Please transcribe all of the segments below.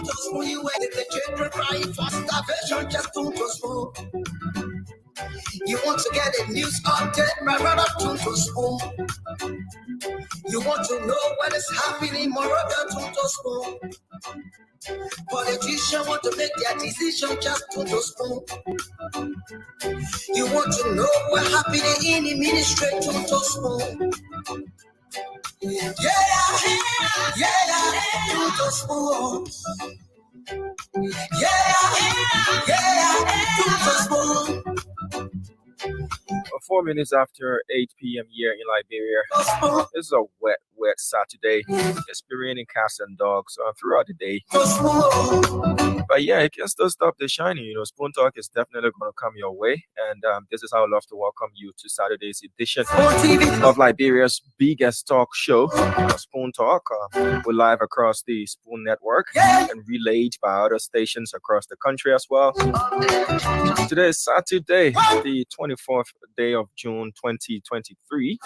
to spoon. You wait in the children crying for starvation, just to spoon. You want to get a news update, my brother, to spoon. You want to know what is happening, my brother, to spoon. Politicians want to make their decision, just to spoon. You want to know what happening in the ministry, to spoon. Yeah, to spoon. To spoon. 4 minutes after 8 p.m. here in Liberia. This is a wet Saturday. It's been raining cats and dogs throughout the day. But yeah, it can still stop the shining. You know, Spoon Talk is definitely going to come your way. And this is how I'd love to welcome you to Saturday's edition of Liberia's biggest talk show, Spoon Talk. We're live across the Spoon Network and relayed by other stations across the country as well. Today is Saturday, the 24th day of June 2023.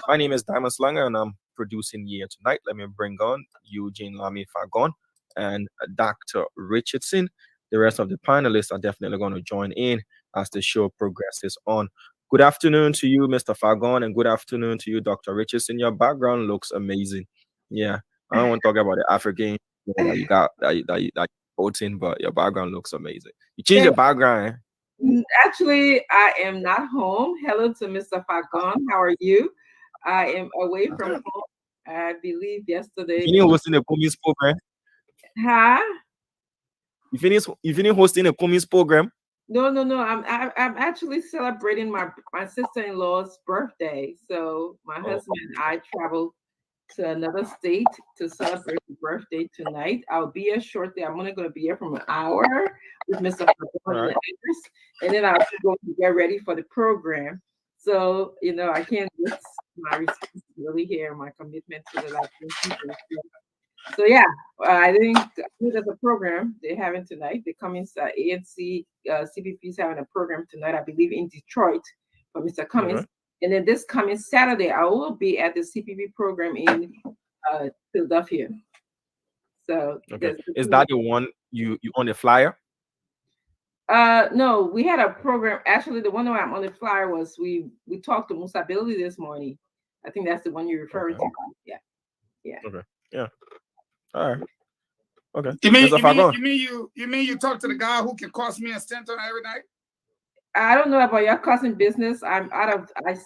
My name is Diamond Slanger and I'm producing here tonight. Let me bring on Eugene Lami Fagon and Dr. Richardson. The rest of the panelists are definitely going to join in as the show progresses on. Good afternoon to you, Mr. Fagon, and good afternoon to you, Dr. Richardson. Your background looks amazing. Yeah, I don't want to talk about the African that you got that you put in, but your background looks amazing. You changed your background. Actually, I am not home. Hello to Mr. Fagon. How are you? I am away from home. I believe yesterday. You hosting a Cummins program? Huh? You finished hosting a Cummins program? No. I'm actually celebrating my sister-in-law's birthday. So my husband and I traveled to another state to celebrate the birthday tonight. I'll be here shortly. I'm only going to be here for an hour with Mr. Fagon and then I'll go to get ready for the program. So, you know, I can't miss my responsibility here, my commitment to the Latino people. So yeah, I think there's a program they're having tonight. The Cummins ANC CPP is having a program tonight, I believe, in Detroit for Mr. Cummins. And then this coming Saturday, I will be at the CPP program in Philadelphia. So is that the one you on the flyer? No, we had a program. Actually, the one that I'm on the flyer was we talked to Musa Ability this morning. I think that's the one you're referring to. Yeah. Okay. Yeah. All right. Okay. You mean you talk to the guy who can cost me a Stanton every night? I don't know about your cousin business. I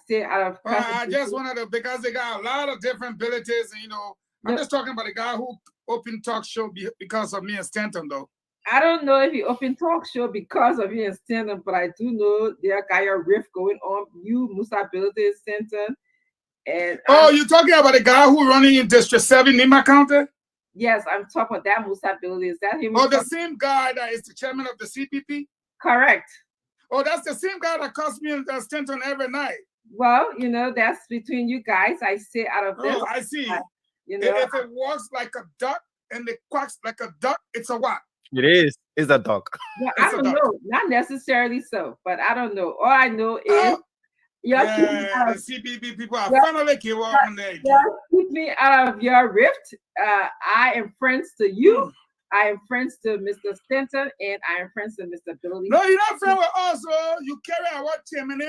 stay out of. I just wanted to, because they got a lot of different abilities, and I'm just talking about the guy who opened talk show because of me and Stanton, though. I don't know if he opened talk show because of me and Stanton, but I do know there got a rift going on. You, Musa Ability, Stanton, and you're talking about the guy who running in District 7, Nima County? Yes, I'm talking about that Musa Ability. Is that him? Oh, the same guy that is the chairman of the CPP? Correct. Oh, that's the same guy that costs me a Stanton every night. Well, that's between you guys. I stay out of this. Oh, I see. If it walks like a duck and it quacks like a duck, it's a what? It is. It's a duck. Well, I don't know. Not necessarily so, but I don't know. All I know is the CPP people are finally keep on there. Keep me out of your rift. I am friends to you. I am friends to Mr. Stanton, and I am friends to Mr. Ability. No, you're not friends with us. You carry our chairman.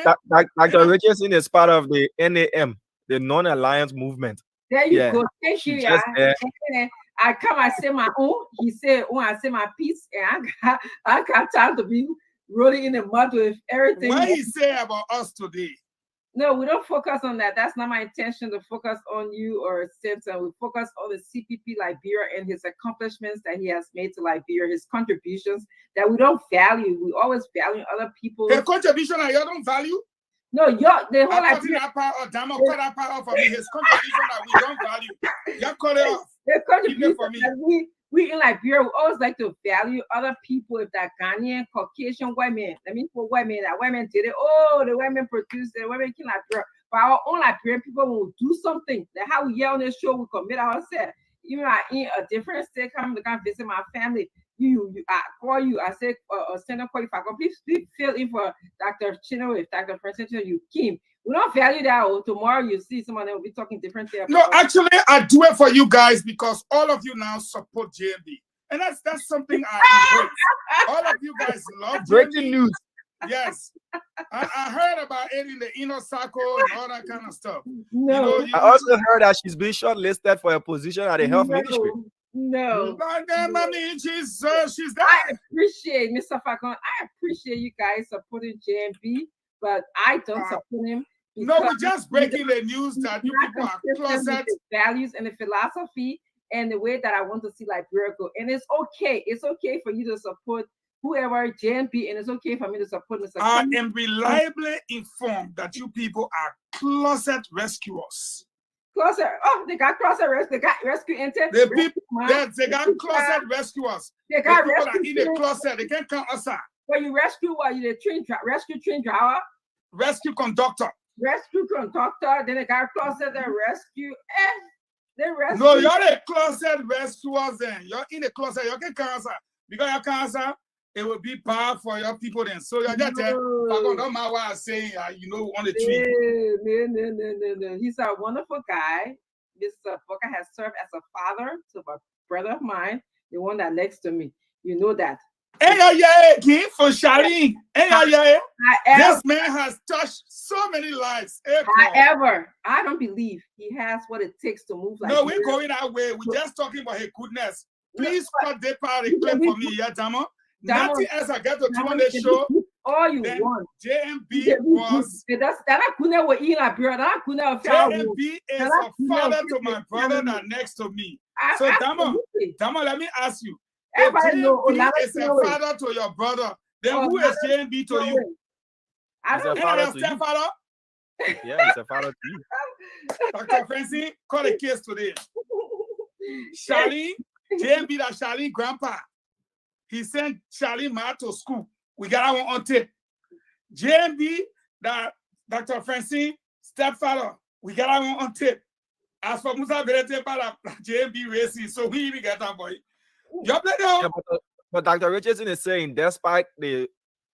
Dr. Richardson is part of the NAM, the Non-Alliance Movement. There you go. Thank you. I come, I say my own. He said, I say my piece, and I got time to be rolling in the mud with everything. What he say about us today? No, we don't focus on that. That's not my intention to focus on you or Stanton. We focus on the CPP Liberia and his accomplishments that he has made to Liberia, his contributions that we don't value. We always value other people. His contribution that you don't value? No, the whole Liberia. That part of me. His contribution that we don't value. You cut it off. The contribution that we in Liberia, we always like to value other people. If that Ghanaian, Caucasian women, for women, that women did it. Oh, the women produced it, the women kill Liberia. But our own Liberian people will do something. That's how we yell on this show, we commit ourselves. Even I in a different state, coming to come visit my family. I call you. I say, send a call if I go. Please fill in for Dr. Chino, if Dr. Francis, you Kim. We don't value that. Tomorrow you see someone that will be talking different things. No, actually, I do it for you guys because all of you now support JMB. And that's something I embrace. All of you guys love Breaking JB. news. Yes. I heard about it in the inner circle and all that kind of stuff. No, I also heard that she's been shortlisted for a position at the health ministry. No. But then, I mean, she's there. I appreciate Mr. Falcon. I appreciate you guys supporting JMB, but I don't support him. No, we're just breaking the news that you people are closet. Values and the philosophy and the way that I want to see Liberia go. And it's okay. It's okay for you to support whoever JMB, and it's okay for me to support Mr. I am reliably informed that you people are closet rescuers. Closet. Oh, they got closet rescue. They got rescue intent. The people that they got closet rescuers. They got the people that rescue in the closet, they can't come outside. When you rescue, what you the rescue train driver, rescue conductor, rescue conductor. Then they got closet and rescue. They rescue. No, you're the closet rescuers. Then you're in the closet. You can cancer because your cancer. It will be bad for your people then. So you're just there. Don't matter what I'm saying, on the tree. No. He's a wonderful guy. Mr. Booker has served as a father to a brother of mine, the one that next to me. You know that. Hey, for Charlene. This man has touched so many lives. However, I don't believe he has what it takes to move like No, we're going that way. We're just talking about his goodness. Please cut that part of the clip for me, yeah, Damo. Nothing else I get to do on the show. All you want. JMB was. JMB is a father to my brother that next to me. So, Damo, let me ask you. If JMB is a father to your brother, then who is JMB to you? He's a father to you. Yeah, he's a father to you. Dr. Francine, call a case today. Charlene, JMB that Charlene grandpa. He sent Charlene Ma to school. We got one on tape. JMB, that Dr. Francine, stepfather, we got one on tape. As for Musa Berete, JMB racing, so we even get that boy. But Dr. Richardson is saying, despite the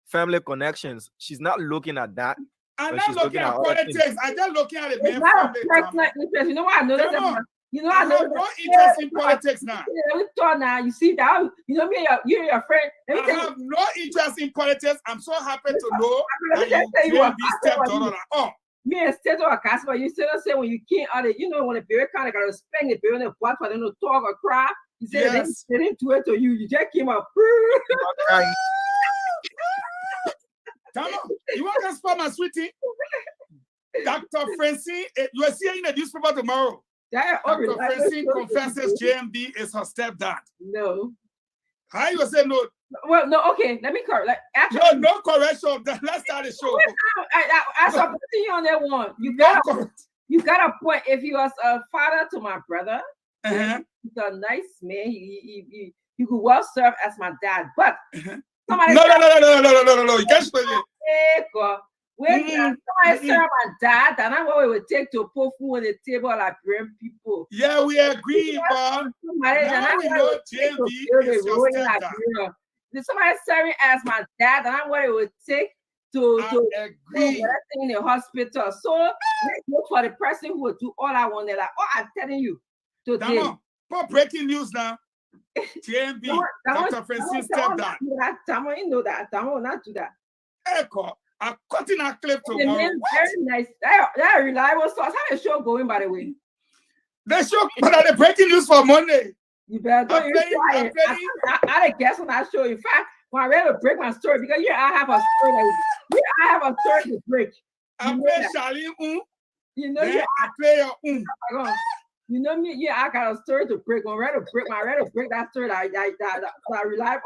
family connections, she's not looking at that. I'm not looking at politics. I'm just looking at the main family. You know what I noticed? I have no interest in politics now. You see that? You know me, you're your friend. I have no interest in politics. I'm so happy to know that you stepdaughter. Me and State of Casper, you still say when you can't out when a baby kind of got to spend the baby in the butt for them to talk or cry. You say they didn't do it to you. You just came up. Come on, you want to spot my sweetie? Dr. Francine, you are seeing the newspaper tomorrow. Dr. Francine confesses JMB is her stepdad. No. How you say no? Well, no, okay. Let me correct. No correction. Let's start the show. I support you on that one. You got a point. If you was a father to my brother, he's a nice man. He could well serve as my dad. But somebody no. You can't spell it. When somebody serve my dad, and that's what we would take to put food on the table like British people. Yeah, we agree, but now we know JMB is your stepdad. Somebody serving as my dad, and that's what it would take to agree in the hospital. So let's look for the person who will do all I want. Like, I'm telling you today. For breaking news now. JMB, Dr. Francine's stepdad. Damo, you know that. Damo will not do that. Echo. I'm cutting a clip tomorrow. Very nice. That reliable source. How the show going, by the way? The show, but are the breaking news for Monday? You better don't try it. I had a guess on that show. In fact, when I ready to break my story, because I have a story to break. I play Charlene. You know, I play your You know me, I got a story to break. When I ready to break that story, that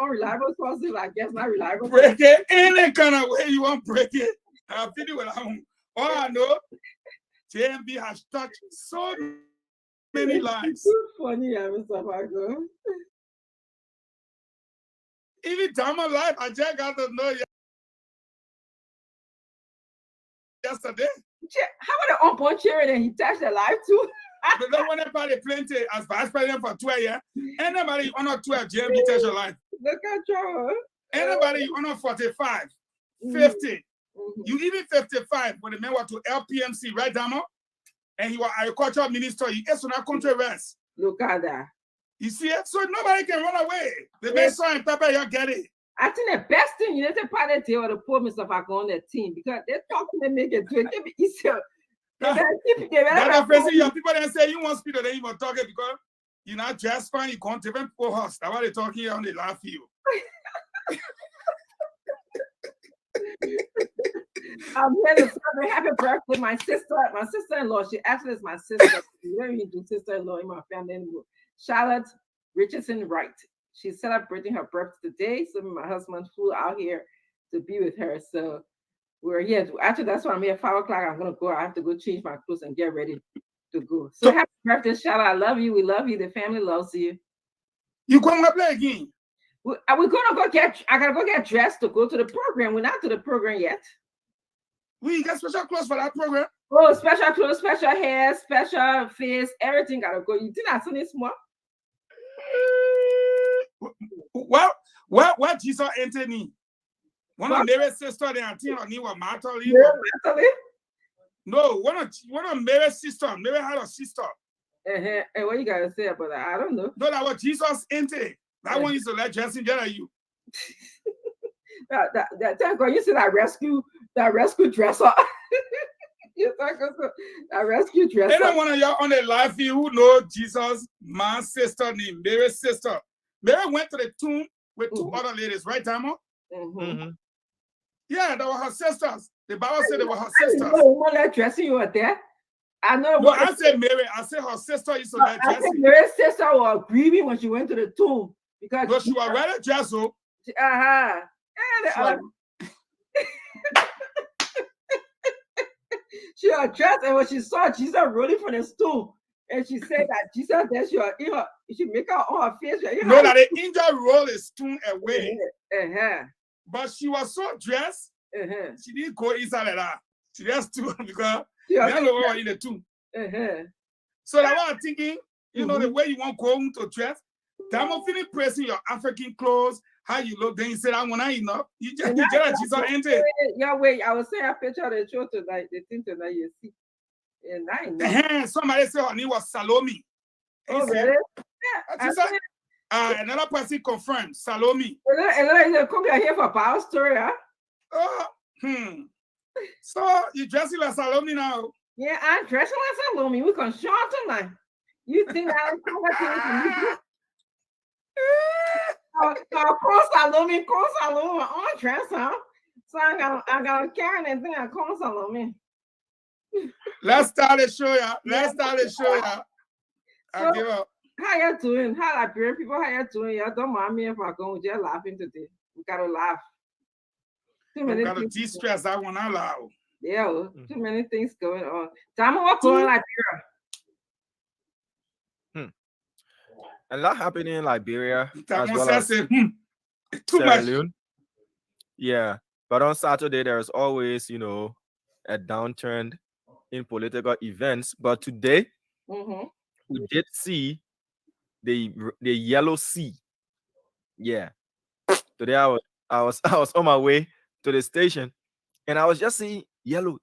unreliable sources, I guess not reliable. Break it any kind of way you want to break it. I'll feel it with all I know, JMB has touched so many lives. Too funny, Mr. Marco. Even Dama life, I just got to know yesterday. How about the unborn children and he touched their life too? But don't want anybody plenty as vice president for 12 years. Anybody under 12, JMB touch your life. Look at you. Anybody under 45, 50, you even 55 when the man went to LPMC, right, Damo? And he was agricultural minister. He is on a country rest. Look at that. You see it? So nobody can run away. The best salt and pepper, you get it. I think the best thing, you know, to part of the poor Mr. Fako on the team because they talk to them, make it do it. They be easier. That person, your people then say you want speed, or they even talking because you're not just fine. You can't even poor host. That's why they talking here on the laugh you. I'm here to celebrate happy birthday. My sister-in-law, she actually is my sister. We don't even do sister-in-law in my family anymore. Charlotte Richardson Wright. She's celebrating her birthday today. So my husband flew out here to be with her. So we're here. Actually, that's why I'm here at 5 o'clock. I'm gonna go. I have to go change my clothes and get ready to go. So happy birthday, Charlotte. I love you. We love you. The family loves you. You going to play again? We're gonna go get. I gotta go get dressed to go to the program. We're not to the program yet. We got special clothes for that program. Oh, special clothes, special hair, special face, everything gotta go. You think I seen this more? Well, what Jesus entered me? One of Mary's sister, they are think her name was Martha. No, one of Mary's sister. Mary had a sister. And what you gotta say about that? I don't know. No, that was Jesus entered. That one used to let dressing get at you. Thank God you see that rescue dresser. You talk about that rescue dresser. Any one of y'all on the live view who know Jesus, my sister named Mary's sister. Mary went to the tomb with two other ladies, right, Tamo? Yeah, they were her sisters. The Bible said they were her sisters. One that dressing you were there. I know. No, I said Mary. I said her sister used to let dressing. I think Mary's sister was grieving when she went to the tomb because no, she was rather dressed. She was dressed, and when she saw Jesus rolling from the stone, and she said that Jesus that she make her on her face. No, that the angel rolled his stone away. But she was so dressed, she didn't go inside of that. She just stood because they don't know what in the tomb. So that's what I'm thinking. You know the way you want to dress. I'm feeling pressing your African clothes. How you look, then you said, I want to enough. You just Jesus entered. Yeah, wait, I was saying a picture of the show tonight, the thing tonight you see. And I know. Somebody said her name was Salome. Oh, really? Yeah, another person confirmed, Salome. Come here for power story, huh? So you dressing like Salome now? Yeah, I'm dressing like Salome. We can show tonight. You think I'm coming Salome, on dress, huh? So I got Karen and then I call Salome. Let's start the show, yeah. I'll give up. How you doing? How Liberian people, how you doing? You don't mind me if I go, we're just laughing today. We gotta laugh. We gotta de-stress that one out loud. Yeah, too many things going on. Tell me what's going on in Liberia. A lot happening in Liberia. That as one well as says too Sierra much. Leone. Yeah, but on Saturday there's always, a downturn in political events. But today we did see the Yellow Sea. Yeah, today I was on my way to the station, and I was just seeing yellow.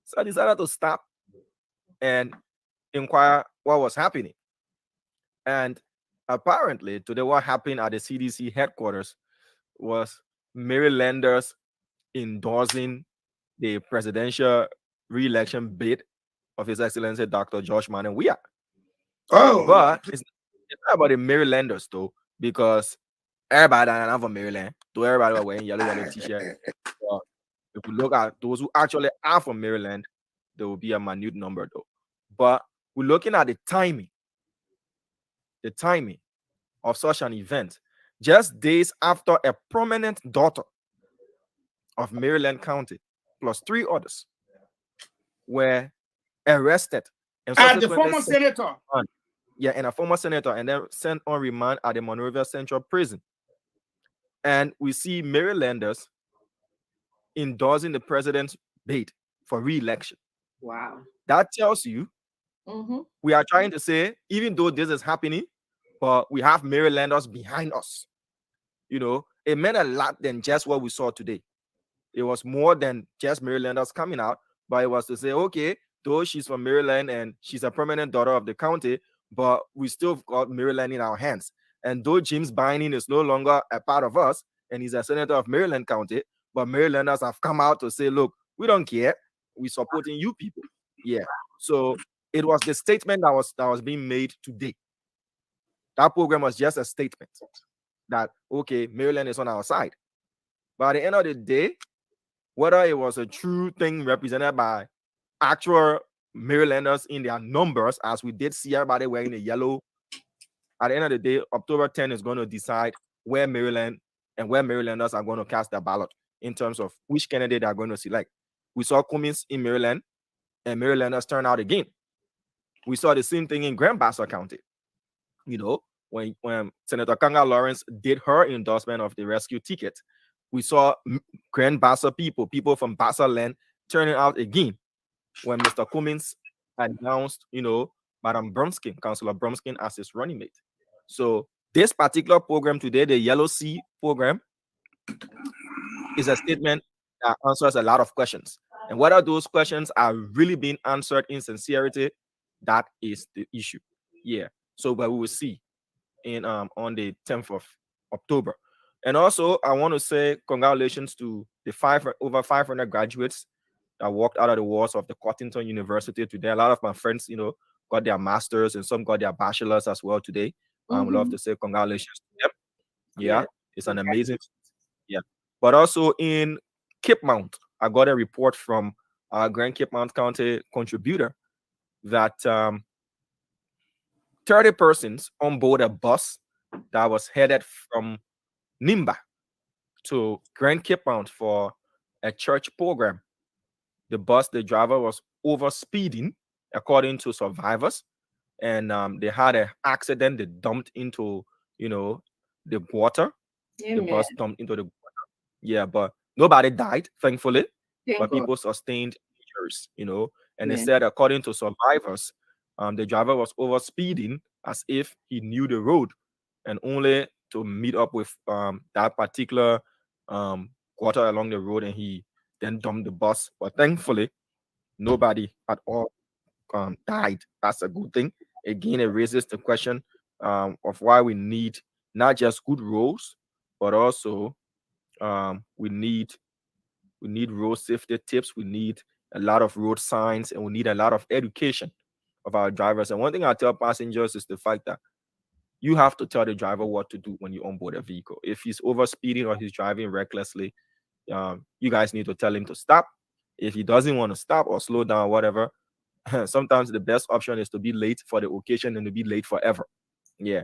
So I decided to stop and inquire what was happening. And apparently today what happened at the CDC headquarters was Marylanders endorsing the presidential re-election bid of His Excellency Dr. George Manneh Weah. But it's not about the Marylanders though, because everybody are from Maryland. So everybody was wearing yellow t-shirt. If we look at those who actually are from Maryland, there will be a minute number though. But we're looking at the timing of such an event, just days after a prominent daughter of Maryland County, plus 3 others, were arrested. And the former senator. And a former senator, and then sent on remand at the Monrovia Central Prison. And we see Marylanders endorsing the president's bid for re-election. Wow. That tells you we are trying to say, even though this is happening, but we have Marylanders behind us. It meant a lot than just what we saw today. It was more than just Marylanders coming out, but it was to say, okay, though she's from Maryland and she's a permanent daughter of the county, but we still got Maryland in our hands. And though James Bynum is no longer a part of us, and he's a senator of Maryland County, but Marylanders have come out to say, look, we don't care. We're supporting you people. Yeah. So it was the statement that was being made today. That program was just a statement that, okay, Maryland is on our side. But at the end of the day, whether it was a true thing represented by actual Marylanders in their numbers, as we did see everybody wearing the yellow, at the end of the day, October 10 is going to decide where Maryland and where Marylanders are going to cast their ballot in terms of which candidate they are going to select. We saw Cummings in Maryland, and Marylanders turned out again. We saw the same thing in Grand Bassa County. You know, when Senator Kanga Lawrence did her endorsement of the rescue ticket, we saw Grand Bassa people from Bassa land turning out again when Mr. Cummings announced, you know, Madam Brumskin, Councillor Brumskin, as his running mate. So this particular program today, the Yellow Sea program, is a statement that answers a lot of questions. And whether those questions are really being answered in sincerity, that is the issue. Yeah. So, but we will see in on the 10th of October. And also, I want to say congratulations to the over 500 graduates that walked out of the walls of the Cottington University today. A lot of my friends, you know, got their masters and some got their bachelors as well today. I would love to say congratulations to them. Yeah, it's an amazing. Yeah, but also in Cape Mount, I got a report from Grand Cape Mount County contributor that 30 persons on board a bus that was headed from Nimba to Grand Cape Mount for a church program. The driver was over speeding, according to survivors, and they had an accident. They dumped into, you know, the water. The bus dumped into the water. Yeah, but nobody died, thankfully. But people sustained injuries, you know. And they said, according to survivors, the driver was over speeding as if he knew the road, and only to meet up with that particular water along the road, and he then dumped the bus. But thankfully, nobody at all died. That's a good thing. Again, it raises the question of why we need not just good roads, but also we need road safety tips. We need a lot of road signs, and we need a lot of education of our drivers. And one thing I tell passengers is the fact that you have to tell the driver what to do when you onboard a vehicle. If he's over speeding or he's driving recklessly, you guys need to tell him to stop. If he doesn't want to stop or slow down, whatever, sometimes the best option is to be late for the occasion and to be late forever. Yeah.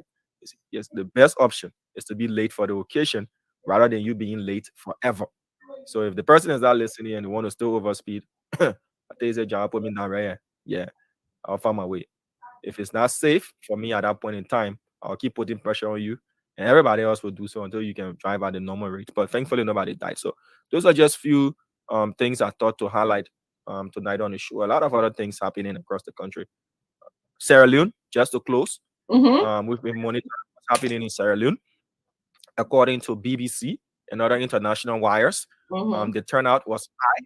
Yes, the best option is to be late for the occasion rather than you being late forever. So if the person is not listening and they want to still overspeed, I think a job put me down right here. Yeah, I'll find my way. If it's not safe for me at that point in time, I'll keep putting pressure on you, and everybody else will do so until you can drive at the normal rate. But thankfully, nobody died. So those are just few things I thought to highlight tonight on the show. A lot of other things happening across the country. Sierra Leone, just to close, we've been monitoring what's happening in Sierra Leone. According to BBC and other international wires, the turnout was high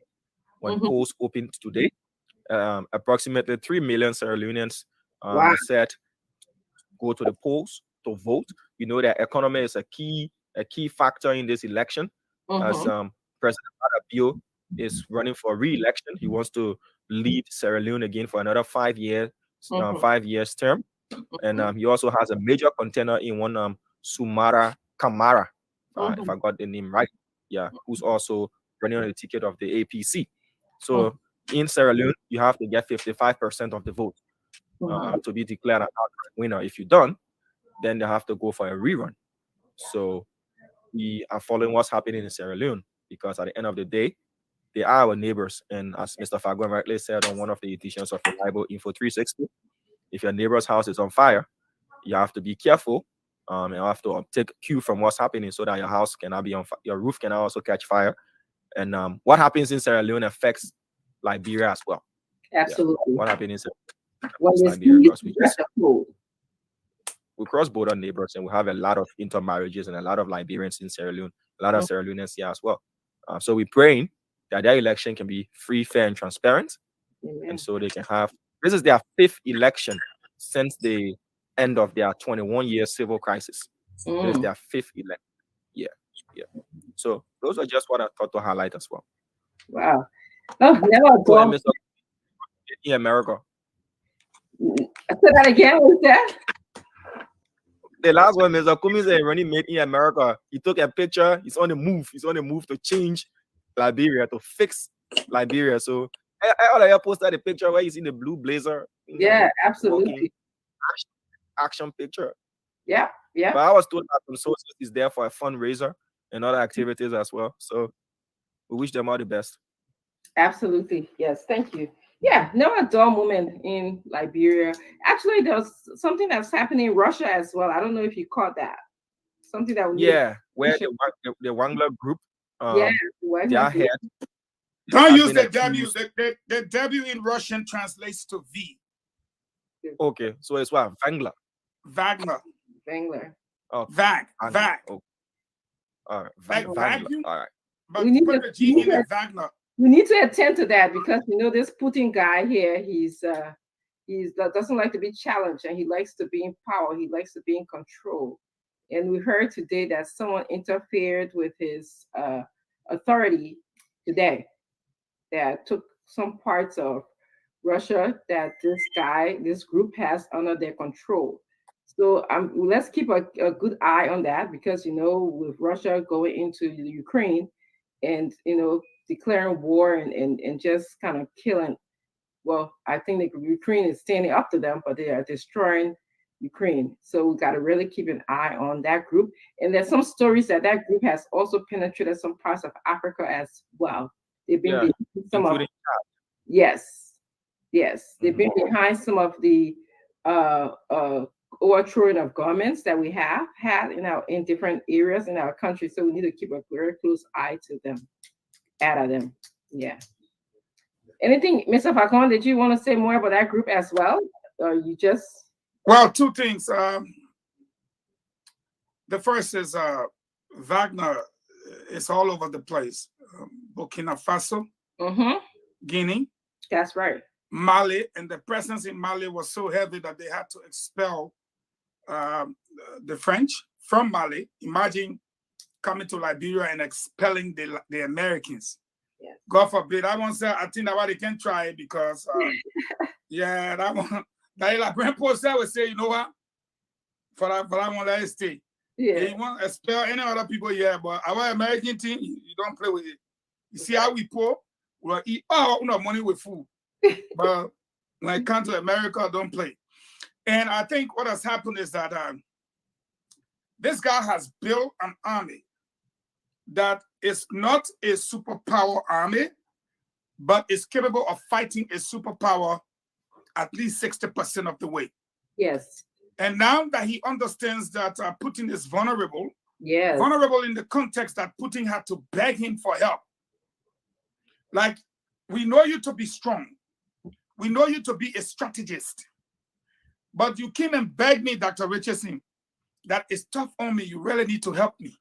when polls opened today. Approximately 3 million Sierra Leoneans said go to the polls to vote. You know that economy is a key factor in this election. As President Addo is running for re-election, he wants to lead Sierra Leone again for another 5 years, 5 years term. And he also has a major contender in one Sumara Kamara, if I got the name right. Yeah, who's also running on the ticket of the APC. So in Sierra Leone, you have to get 55% of the vote to be declared an outright winner. If you don't, then they have to go for a rerun. So we are following what's happening in Sierra Leone, because at the end of the day, they are our neighbors. And as Mr. Fagon rightly said on one of the editions of Reliable Info 360, if your neighbor's house is on fire, you have to be careful. You have to take cue from what's happening so that your house cannot be on fire. Your roof cannot also catch fire. And what happens in Sierra Leone affects Liberia as well. Absolutely. Yeah. What happens in Liberia? We cross border neighbors, and we have a lot of intermarriages and a lot of Liberians in Sierra Leone, a lot of Sierra Leoneans here as well. So we're praying that their election can be free, fair, and transparent. And so they can have, this is their 5th election since they end of their 21-year civil crisis. This is their 5th election. Yeah. So those are just what I thought to highlight as well. Wow. Oh, never and Mr. in America. Say that again. What's that? The last one, Mr. Cummings, when made in America, he took a picture. He's on the move. He's on the move to change Liberia, to fix Liberia. So I posted a picture where he's in the blue blazer. Yeah, absolutely. Action picture. Yeah. But I was told that some sources is there for a fundraiser and other activities as well. So we wish them all the best. Absolutely. Yes. Thank you. Yeah, never a dull moment in Liberia. Actually, there's something that's happening in Russia as well. I don't know if you caught that. Something that where the Wagner group, their head. Don't use the W. The W in Russian translates to V. Okay, so it's what? Wagner. Oh, Vag. Oh. All right. Wagner. All right. But we need put the G in the Wagner. We need to attend to that because this Putin guy here, he's doesn't like to be challenged, and he likes to be in power. He likes to be in control. And we heard today that someone interfered with his authority today, that took some parts of Russia that this group has under their control. So let's keep a good eye on that because with Russia going into Ukraine and declaring war and just kind of killing. Well, I think that Ukraine is standing up to them, but they are destroying Ukraine. So we got to really keep an eye on that group. And there's some stories that group has also penetrated some parts of Africa as well. They've been behind some of yes. They've been behind some of the overthrowing of governments that we have had in different areas in our country. So we need to keep a very close eye to them. Out of them. Yeah. Anything, Mr. Falcon, did you want to say more about that group as well? Or you just two things. The first is Wagner is all over the place. Burkina Faso, Guinea. That's right. Mali, and the presence in Mali was so heavy that they had to expel the French from Mali. Imagine coming to Liberia and expelling the Americans. Yes. God forbid. I won't say, I think that they can try it because, that one, like Grandpa said, would say, you know what? For that one, let it stay. Yeah. You want to expel any other people, but our American team, you don't play with it. You see how we poor? We'll eat all our money with food. But when it comes to America, don't play. And I think what has happened is that this guy has built an army that is not a superpower army, but is capable of fighting a superpower at least 60% of the way. Yes. And now that he understands that Putin is vulnerable, yes, vulnerable in the context that Putin had to beg him for help. Like, we know you to be strong. We know you to be a strategist. But you came and begged me, Dr. Richardson, that it's tough on me. You really need to help me.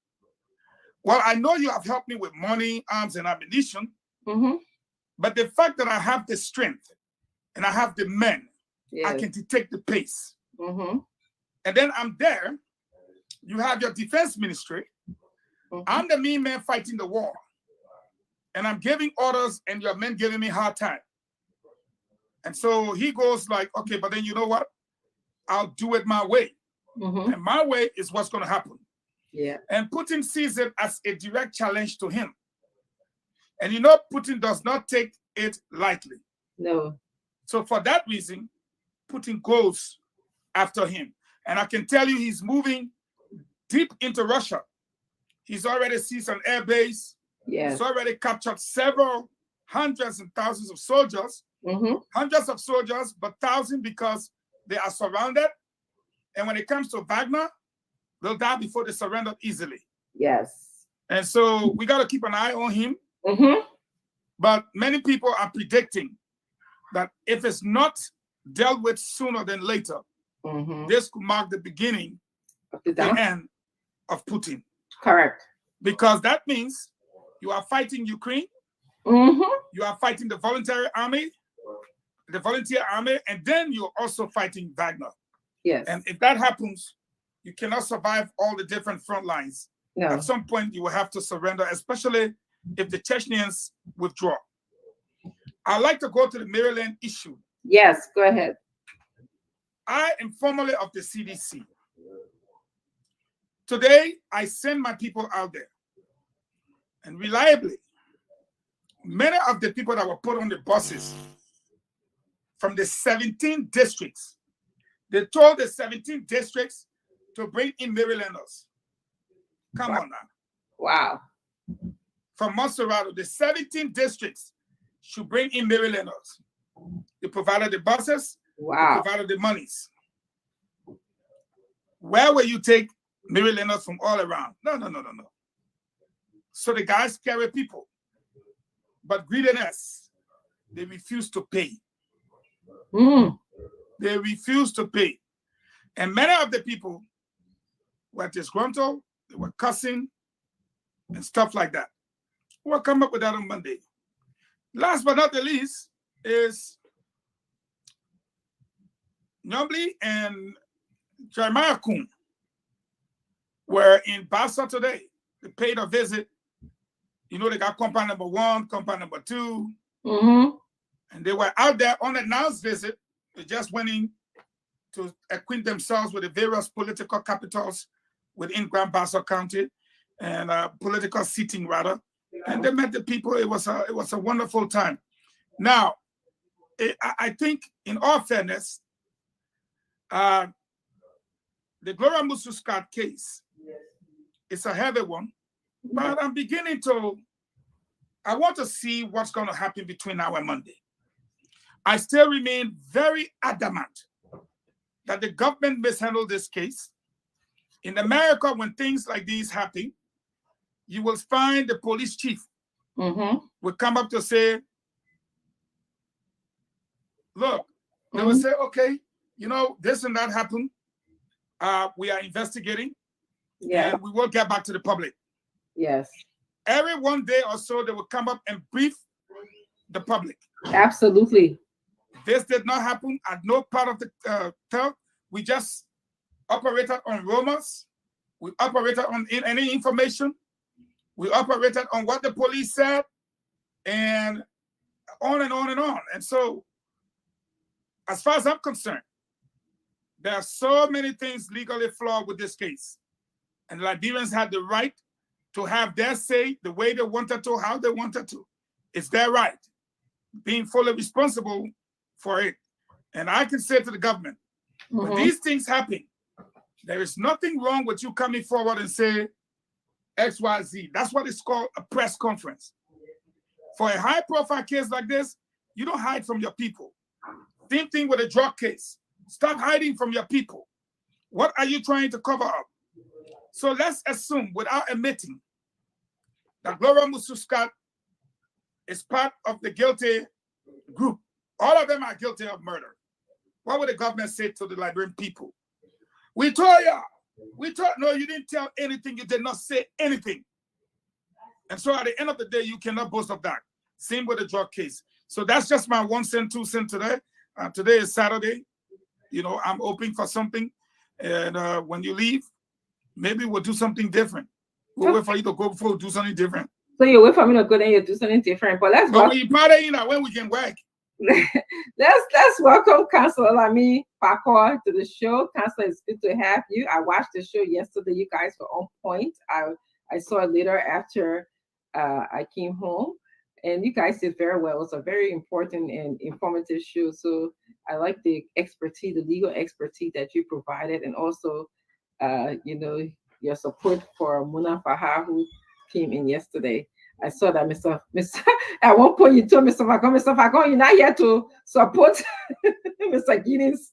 Well, I know you have helped me with money, arms, and ammunition. But the fact that I have the strength and I have the men, I can take the pace. And then I'm there. You have your defense ministry. I'm the mean man fighting the war. And I'm giving orders and your men giving me hard time. And so he goes like, okay, but then you know what? I'll do it my way. And my way is what's going to happen. Yeah. And Putin sees it as a direct challenge to him. And Putin does not take it lightly. No. So for that reason, Putin goes after him. And I can tell you he's moving deep into Russia. He's already seized an air base. Yes. He's already captured several hundreds and thousands of soldiers. Hundreds of soldiers, but thousands because they are surrounded. And when it comes to Wagner, they'll die before they surrender easily. Yes. And so we got to keep an eye on him. But many people are predicting that if it's not dealt with sooner than later, this could mark the beginning of the end of Putin. Correct. Because that means you are fighting Ukraine. You are fighting the volunteer army, and then you're also fighting Wagner. Yes. And if that happens, you cannot survive all the different front lines. No. At some point, you will have to surrender, especially if the Chechens withdraw. I'd like to go to the Maryland issue. Yes, go ahead. I am formerly of the CDC. Today, I send my people out there. And reliably, many of the people that were put on the buses from the 17 districts, they told the 17 districts to bring in Marylanders. Come on now. Wow. From Monserrato, the 17 districts should bring in Marylanders. They provided the buses. Wow. They provided the monies. Where will you take Marylanders from all around? No. So the guys carry people. But greediness, they refuse to pay. They refuse to pay. And many of the people were disgruntled, they were cussing and stuff like that. We'll come up with that on Monday. Last but not the least is Nyambli and Jeremiah Kuhn were in Bassa today. They paid a visit. You know, they got compound number 1, compound number 2. And they were out there on an announced visit. They just went in to acquaint themselves with the various political capitals within Grand Bassa County and political seating rather. And they met the people. It was a wonderful time. Now, I think in all fairness, the Gloria Mususcat case is a heavy one, but I'm beginning to, I want to see what's going to happen between now and Monday. I still remain very adamant that the government mishandled this case. In America, when things like these happen, you will find the police chief will come up to say, look, they will say, okay, you know, this and that happened. We are investigating. And we will get back to the public. Yes. Every one day or so, they will come up and brief the public. Absolutely. This did not happen at no part of the town. We just operated on rumors. We operated on any information. We operated on what the police said, and on and on and on. And so, as far as I'm concerned, there are so many things legally flawed with this case. And the Liberians had the right to have their say the way they wanted to, how they wanted to. It's their right, being fully responsible for it. And I can say to the government, when these things happen, there is nothing wrong with you coming forward and say X, Y, Z. That's what it's called, a press conference. For a high-profile case like this, you don't hide from your people. Same thing with a drug case. Stop hiding from your people. What are you trying to cover up? So let's assume, without admitting, that Gloria Mususcat is part of the guilty group. All of them are guilty of murder. What would the government say to the Liberian people? We told you. No, you didn't tell anything. You did not say anything. And so at the end of the day, you cannot boast of that. Same with the drug case. So that's just my 1 cent, 2 cents today. Today is Saturday. You know, I'm hoping for something. And when you leave, maybe we'll do something different. We'll wait for you to go before we do something different. So you wait for me to go, then you do something different. But let's go. We party, you know, when we can work. Let's welcome Councilor Lami Farquhar to the show. Councilor, it's good to have you. I watched the show yesterday. You guys were on point. I saw it later after I came home, and you guys did very well. It was a very important and informative show. So I like the expertise, the legal expertise that you provided, and also, you know, your support for Muna Fahar, who came in yesterday. I saw that Mr. At one point you told Mr. Fagon, you're not here to support Mr. Giddens.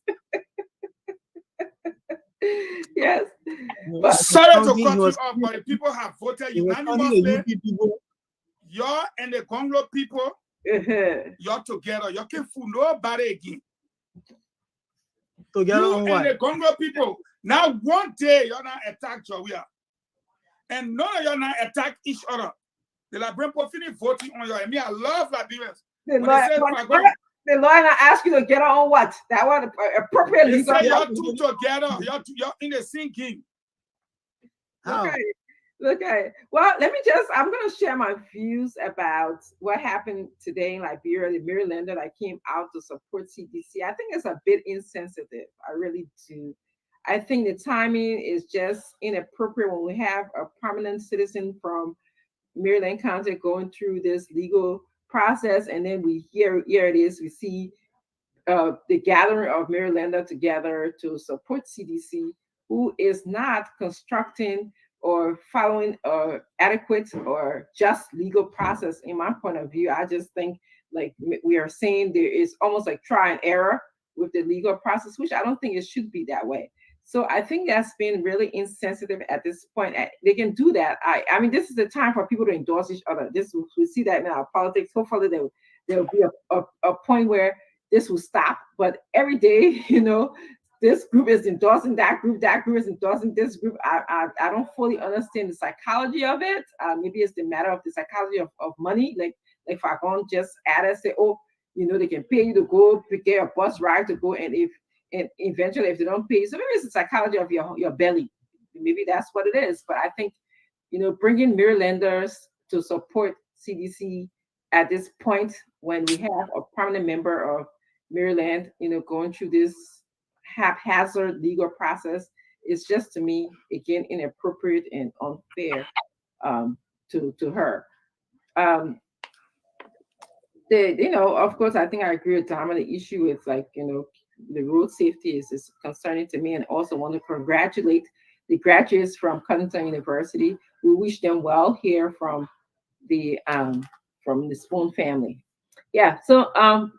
Yes. But sorry to cut you off, but the people have voted unanimously. You and the Congo people, you're together. You can't fool nobody again. Together you on and what? the Congo people. Now one day you're not attack Jawia. And none of you not attack each other. The Liberian people finish voting on you. And me, I love Liberians. When they say Fagon, The lawyer ask you to get on what? That was appropriate They legal. say y'all two together, y'all in the sinking. How? Okay. Well, I'm going to share my views about what happened today in Liberia, the Marylander that came out to support CDC. I think it's a bit insensitive. I really do. I think the timing is just inappropriate when we have a prominent citizen from Maryland County going through this legal process, and then here it is, we see the gathering of Marylander together to support CDC, who is not constructing or following adequate or just legal process. In my point of view, I just think like we are saying there is almost like try and error with the legal process, which I don't think it should be that way. So I think that's been really insensitive at this point. They can do that. I mean, this is the time for people to endorse each other. We see that in our politics. Hopefully there will be a point where this will stop. But every day, this group is endorsing that group is endorsing this group. I don't fully understand the psychology of it. Maybe it's the matter of the psychology of money. Like Fagon just added, say, oh, they can pay you to go get a bus ride to go, and eventually if they don't pay, so maybe it's the psychology of your belly. Maybe that's what it is. But I think, bringing Marylanders to support CDC at this point when we have a prominent member of Maryland, going through this haphazard legal process is just, to me, again, inappropriate and unfair to her. Of course, I think I agree with Dom. The issue is the road safety is concerning to me, and also want to congratulate the graduates from Covington University. We wish them well here from the Spoon family. Yeah. So,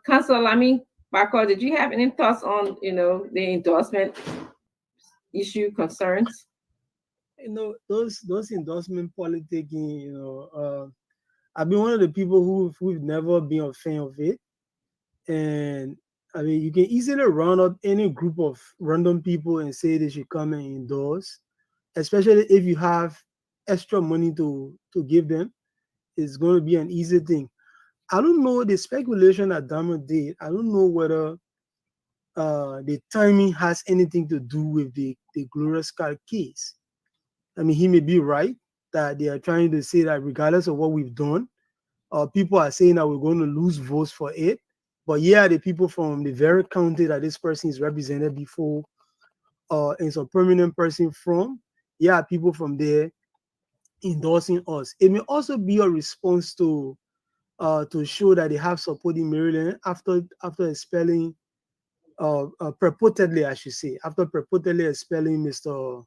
Councilor Lami Bako, did you have any thoughts on the endorsement issue concerns? Those endorsement politicking. I've been one of the people who've never been a fan of it, and I mean, you can easily round up any group of random people and say they should come and endorse, especially if you have extra money to give them. It's going to be an easy thing. I don't know the speculation that Dama did. I don't know whether the timing has anything to do with the Gloria Scott case. I mean, he may be right that they are trying to say that regardless of what we've done, people are saying that we're going to lose votes for it. But yeah, the people from the very county that this person is represented before, and some permanent person from, people from there endorsing us. It may also be a response to show that they have support in Maryland after expelling, purportedly, I should say, after purportedly expelling Mr.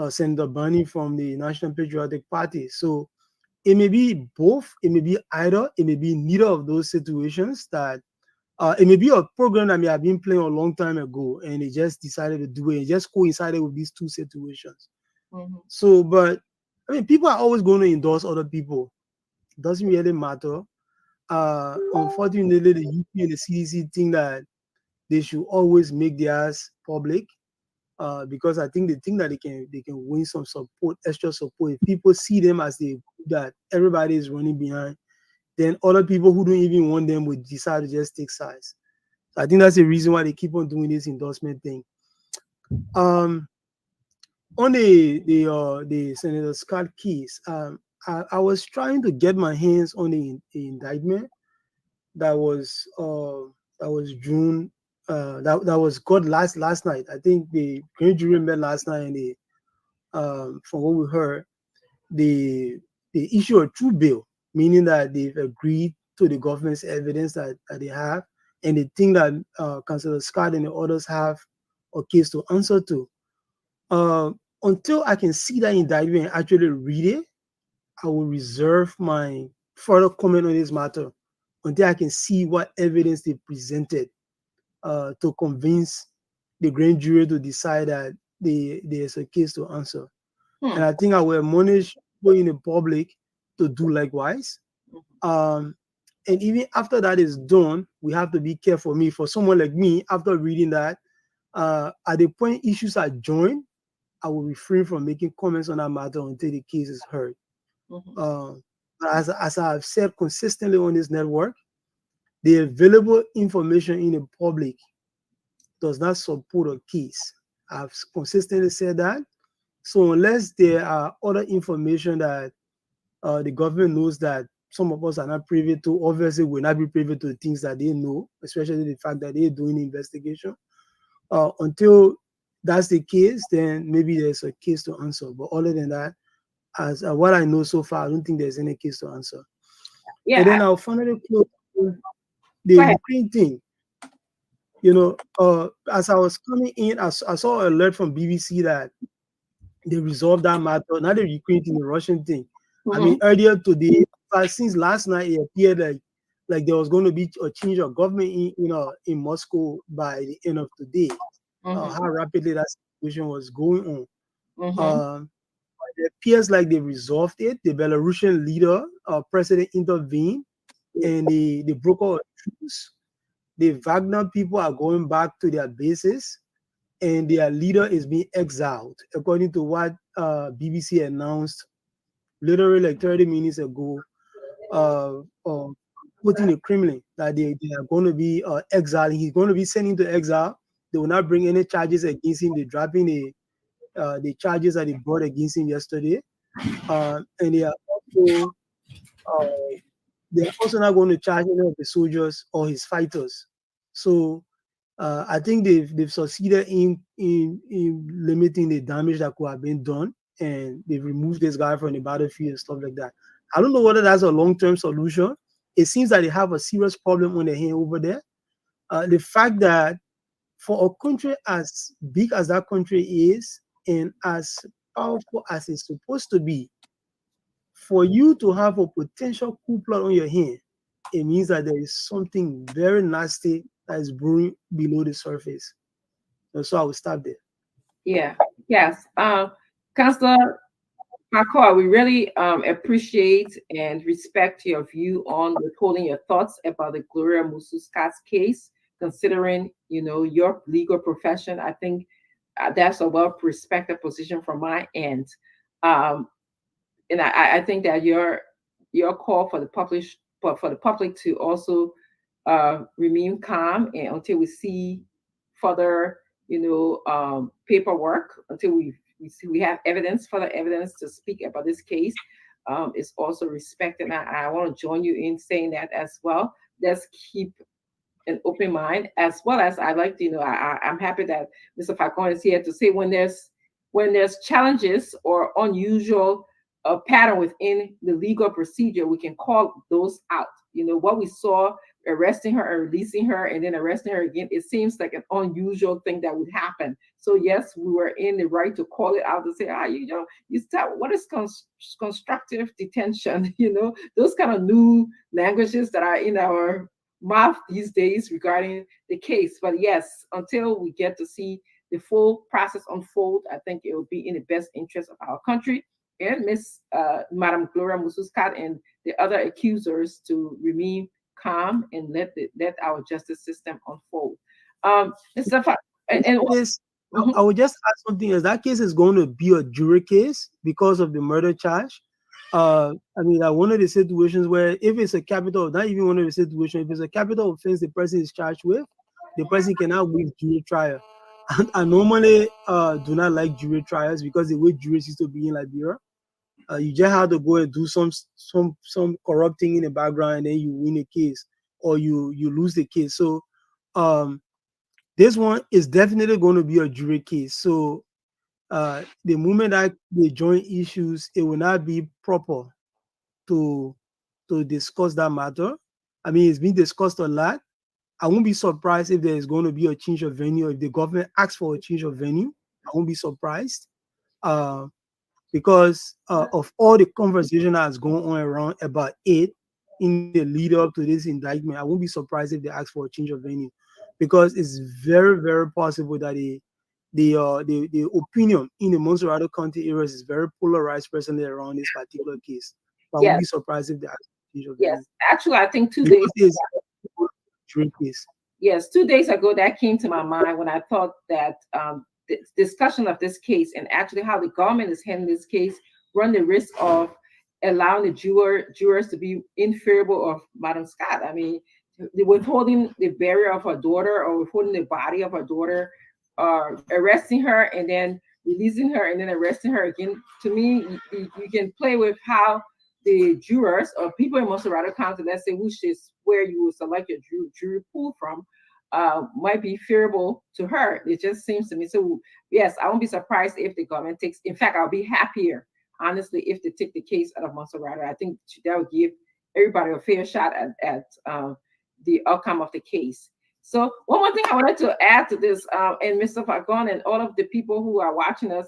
Senator Barney from the National Patriotic Party. So it may be both, it may be either, it may be neither of those situations. That it may be a program that may have been playing a long time ago, and they just decided to do it. It just coincided with these two situations. Mm-hmm. So, but I mean, people are always going to endorse other people. It doesn't really matter. Unfortunately, the UP and the CDC think that they should always make theirs public, because I think they think that they can win some support, extra support. If people see them as that everybody is running behind, then other people who don't even want them would decide to just take sides. So I think that's the reason why they keep on doing this endorsement thing. On the Senator Scott case, I was trying to get my hands on the indictment that was June. That was got last night. I think the grand jury met last night, and from what we heard, they issue a true bill, meaning that they've agreed to the government's evidence that they have, and they think that Councillor Scott and the others have a case to answer to. Until I can see that indictment and actually read it, I will reserve my further comment on this matter until I can see what evidence they presented to convince the grand jury to decide that there's a case to answer. And I think I will admonish people in the public to do likewise. And even after that is done, we have to be careful. For someone like me, after reading that, at the point issues are joined, I will refrain from making comments on that matter until the case is heard. As I have said consistently on this network, the available information in the public does not support a case. I've consistently said that. So unless there are other information that the government knows that some of us are not privy to, obviously will not be privy to things that they know, especially the fact that they're doing investigation. Until that's the case, then maybe there's a case to answer. But other than that, as what I know so far, I don't think there's any case to answer. Yeah. And then I'll finally close the Ukraine thing. You know, as I was coming in, I saw an alert from BBC that they resolved that matter, not the Ukraine thing, the Russian thing. I mean, earlier today, since last night, it appeared like there was going to be a change of government in Moscow by the end of today. How rapidly that situation was going on. It appears like they resolved it. The Belarusian leader, president, intervened, and they broke out a truce. The Wagner people are going back to their bases, and their leader is being exiled, according to what BBC announced literally like 30 minutes ago, put in the Kremlin, that they are going to be exiling. He's going to be sent into exile. They will not bring any charges against him. They're dropping the charges that they brought against him yesterday. And they are also not going to charge any of the soldiers or his fighters. So I think they've succeeded in limiting the damage that could have been done, and they've removed this guy from the battlefield and stuff like that. I don't know whether that's a long-term solution. It seems that they have a serious problem on their hand over there. The fact that for a country as big as that country is and as powerful as it's supposed to be, for you to have a potential coup plot on your hand, it means that there is something very nasty that is brewing below the surface. And so I will stop there. Yeah. Yes. Councillor Makor, we really appreciate and respect your view on withholding your thoughts about the Gloria Mususcat's case, considering, your legal profession. I think that's a well-respected position from my end. And I think that your call for the public to also remain calm and until we see further, paperwork, until we have further evidence to speak about this case, is also respected. And I want to join you in saying that as well. Let's keep an open mind, as well as I like to, I'm happy that Mr. Falcone is here to say when there's challenges or unusual pattern within the legal procedure, we can call those out. What we saw, arresting her and releasing her and then arresting her again, it seems like an unusual thing that would happen. So yes, we were in the right to call it out to say, you start, what is constructive detention? Those kind of new languages that are in our mouth these days regarding the case. But yes, until we get to see the full process unfold, I think it will be in the best interest of our country and Madam Gloria Mususcat and the other accusers to remain calm and let our justice system unfold. I would just add something else. That case is going to be a jury case because of the murder charge. One of the situations where if it's a capital, not even one of the situations, if it's a capital offense the person is charged with, the person cannot waive jury trial. And I normally do not like jury trials because the way juries used to be in Liberia, you just have to go and do some corrupt thing in the background, and then you win a case or you lose the case. So this one is definitely going to be a jury case. So the moment that they join issues, it will not be proper to discuss that matter. It's been discussed a lot. I won't be surprised if there is going to be a change of venue. If the government asks for a change of venue, I won't be surprised. Because of all the conversation that's going on around about it in the lead up to this indictment, I won't be surprised if they ask for a change of venue, because it's very, very possible that the opinion in the Montserrado County areas is very polarized presently around this particular case. But I won't be surprised if they ask for a change of venue. Yes, actually, I think 2 days. Case. Yes, 2 days ago that came to my mind when I thought that the discussion of this case and actually how the government is handling this case run the risk of allowing the jurors to be in favor of Madam Scott. withholding the burial of her daughter or withholding the body of her daughter, arresting her and then releasing her and then arresting her again. To me, you can play with how the jurors or people in Montserrado County, let's say, which is where you would select your jury pool from, might be favorable to her. It just seems to me. So yes, I won't be surprised if the government takes, in fact, I'll be happier, honestly, if they take the case out of Montserrado. I think that would give everybody a fair shot at the outcome of the case. So one more thing I wanted to add to this, and Mr. Fagon and all of the people who are watching us,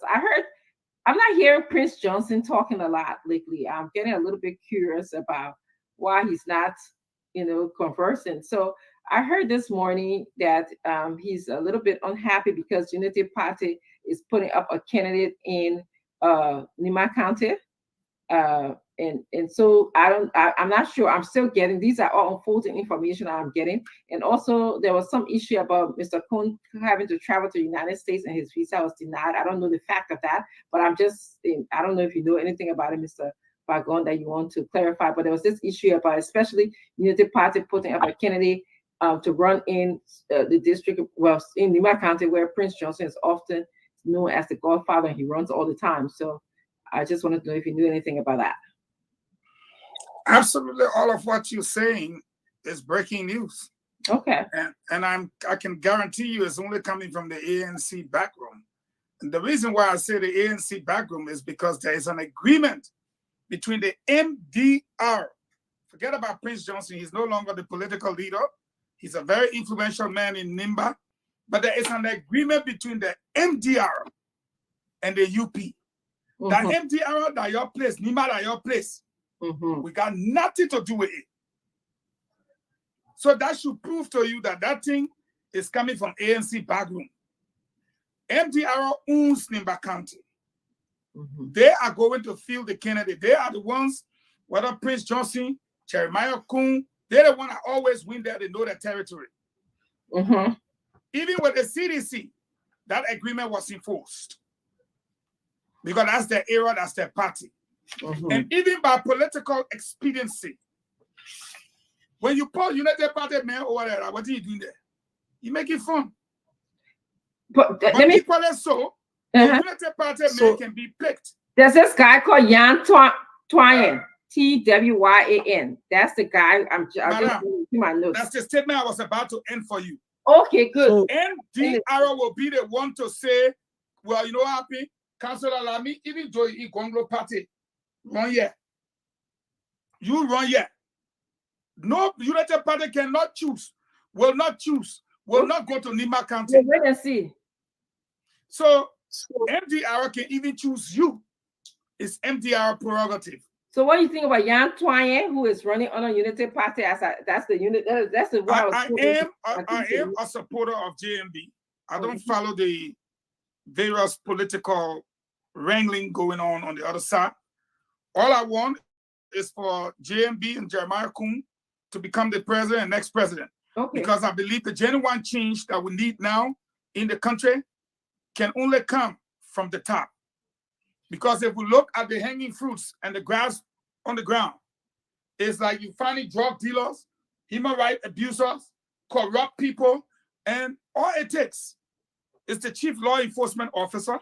I'm not hearing Prince Johnson talking a lot lately. I'm getting a little bit curious about why he's not, conversing. So I heard this morning that he's a little bit unhappy because Unity Party is putting up a candidate in Nima County. And so I'm not sure. I'm still getting, these are all unfolding information I'm getting. And also there was some issue about Mr. Cohn having to travel to the United States and his visa was denied. I don't know the fact of that, but I don't know if you know anything about it, Mr. Fagon, that you want to clarify. But there was this issue about especially Unity Party putting up a candidate to run in the district, well, in Nima County, where Prince Johnson is often known as the Godfather, and he runs all the time. So I just wanted to know if you knew anything about that. Absolutely, all of what you're saying is breaking news. Okay. And I can guarantee you it's only coming from the ANC backroom. And the reason why I say the ANC backroom is because there is an agreement between the MDR. Forget about Prince Johnson. He's no longer the political leader. He's a very influential man in Nimba. But there is an agreement between the MDR and the UP. Mm-hmm. That MDR, that your place, Nimba, that your place. Mm-hmm. We got nothing to do with it. So that should prove to you that that thing is coming from ANC backroom. MDR owns Nimba County. Mm-hmm. They are going to field the candidate. They are the ones, whether Prince Johnson, Jeremiah Kuhn, they're the ones that always win there. They know their territory. Mm-hmm. Even with the CDC, that agreement was enforced. Because that's their era, that's their party. Mm-hmm. And even by political expediency, when you call United Party man over there, what are you doing there? You make it fun. But equally so, United Party man can be picked. There's this guy called Yan Twyan, Twyan. That's the guy. I'm just my notes. That's the statement I was about to end for you. Okay, good. So, MDR will be the one to say, well, you know what happened? Councillor Lamy, even Joy Igonglo Party, run here. You run here. No United Party cannot choose, will not go to Nima County. Wait and see. So MDR can even choose you. It's MDR prerogative. So what do you think about Yan Twyan, who is running on a United Party? That's the unit. That's the one. I am a supporter of JMB. I don't follow the various political wrangling going on the other side. All I want is for JMB and Jeremiah Kuhn to become the president and next president. Okay. Because I believe the genuine change that we need now in the country can only come from the top. Because if we look at the hanging fruits and the grass on the ground, it's like you find drug dealers, human rights abusers, corrupt people, and all it takes is the chief law enforcement officer,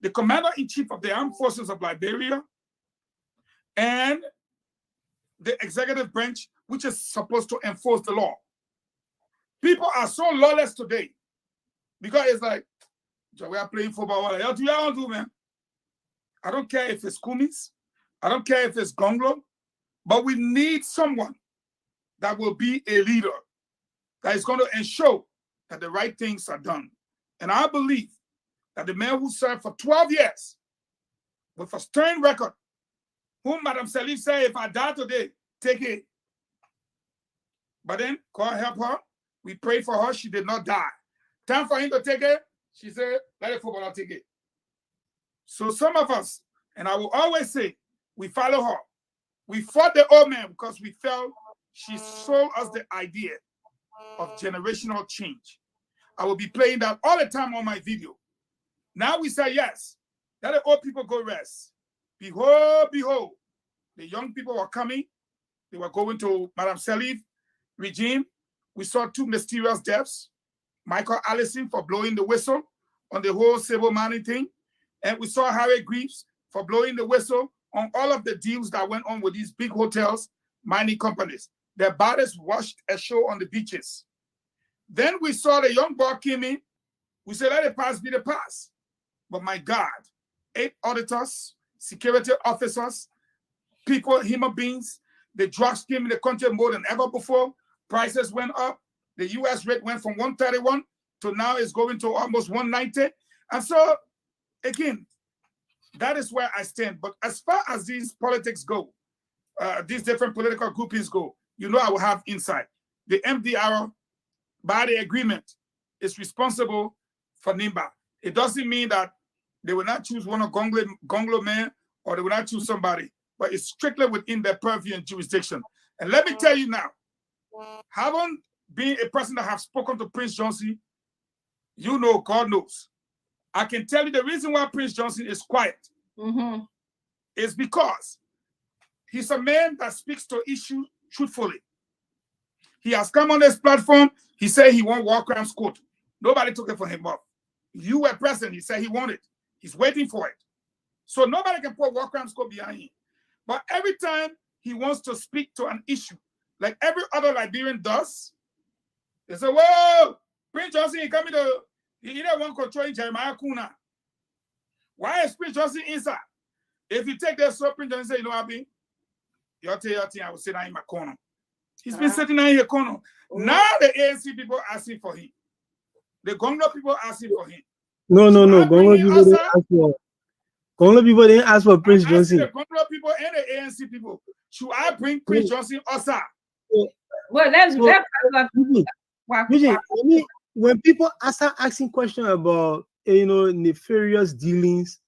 the commander-in-chief of the armed forces of Liberia, and the executive branch, which is supposed to enforce the law. People are so lawless today because it's like, we are playing football. What do y'all do, man? I don't care if it's Kumis. I don't care if it's Gonglo. But we need someone that will be a leader that is going to ensure that the right things are done. And I believe that the man who served for 12 years with a stern record, whom Madam Salif said, if I die today, take it. But then God help her. We prayed for her. She did not die. Time for him to take it. She said, let the footballer take it. So some of us, and I will always say, we follow her. We fought the old man because we felt she sold us the idea of generational change. I will be playing that all the time on my video. Now we say, yes, let the old people go rest. Behold, behold, the young people were coming. They were going to Madam Salif. regime, we saw 2 mysterious deaths. Michael Allison for blowing the whistle on the whole civil mining thing. And we saw Harry Greaves for blowing the whistle on all of the deals that went on with these big hotels, mining companies. Their bodies washed ashore on the beaches. Then we saw the young boy came in. We said, let the past be the past. But my God, 8 auditors, security officers, people, human beings, the drugs came in the country more than ever before. Prices went up. The US rate went from 131 to now it's going to almost 190. And so, again, that is where I stand. But as far as these politics go, these different political groupings go, you know I will have insight. The MDR, by the agreement, is responsible for NIMBA. It doesn't mean that they will not choose one of Gonglo men or they will not choose somebody, but it's strictly within their purview and jurisdiction. And let me tell you now, having been a person that have spoken to Prince Johnson, you know, God knows. I can tell you the reason why Prince Johnson is quiet is because he's a man that speaks to issues truthfully. He has come on this platform. He said he won war crimes court. Nobody took it for him up. You were present. He said he wanted. He's waiting for it. So nobody can put war crimes court behind him. But every time he wants to speak to an issue, like every other Liberian does, they say, whoa, Prince Johnson, he coming to, he didn't want controlling Jeremiah Kuna. Why is Prince Johnson inside? If you take that, so Prince Johnson say, you know what I mean? Your thing, I will sit down in my corner. He's been sitting down in your corner. Now the ANC people are asking for him. The Gonglo people are asking for him. No. Gonglo people didn't ask for. Gonglo people didn't ask for Prince Johnson. The Gonglo people and the ANC people. Should I bring Prince Johnson also? Well, that's when people start asking questions about nefarious dealings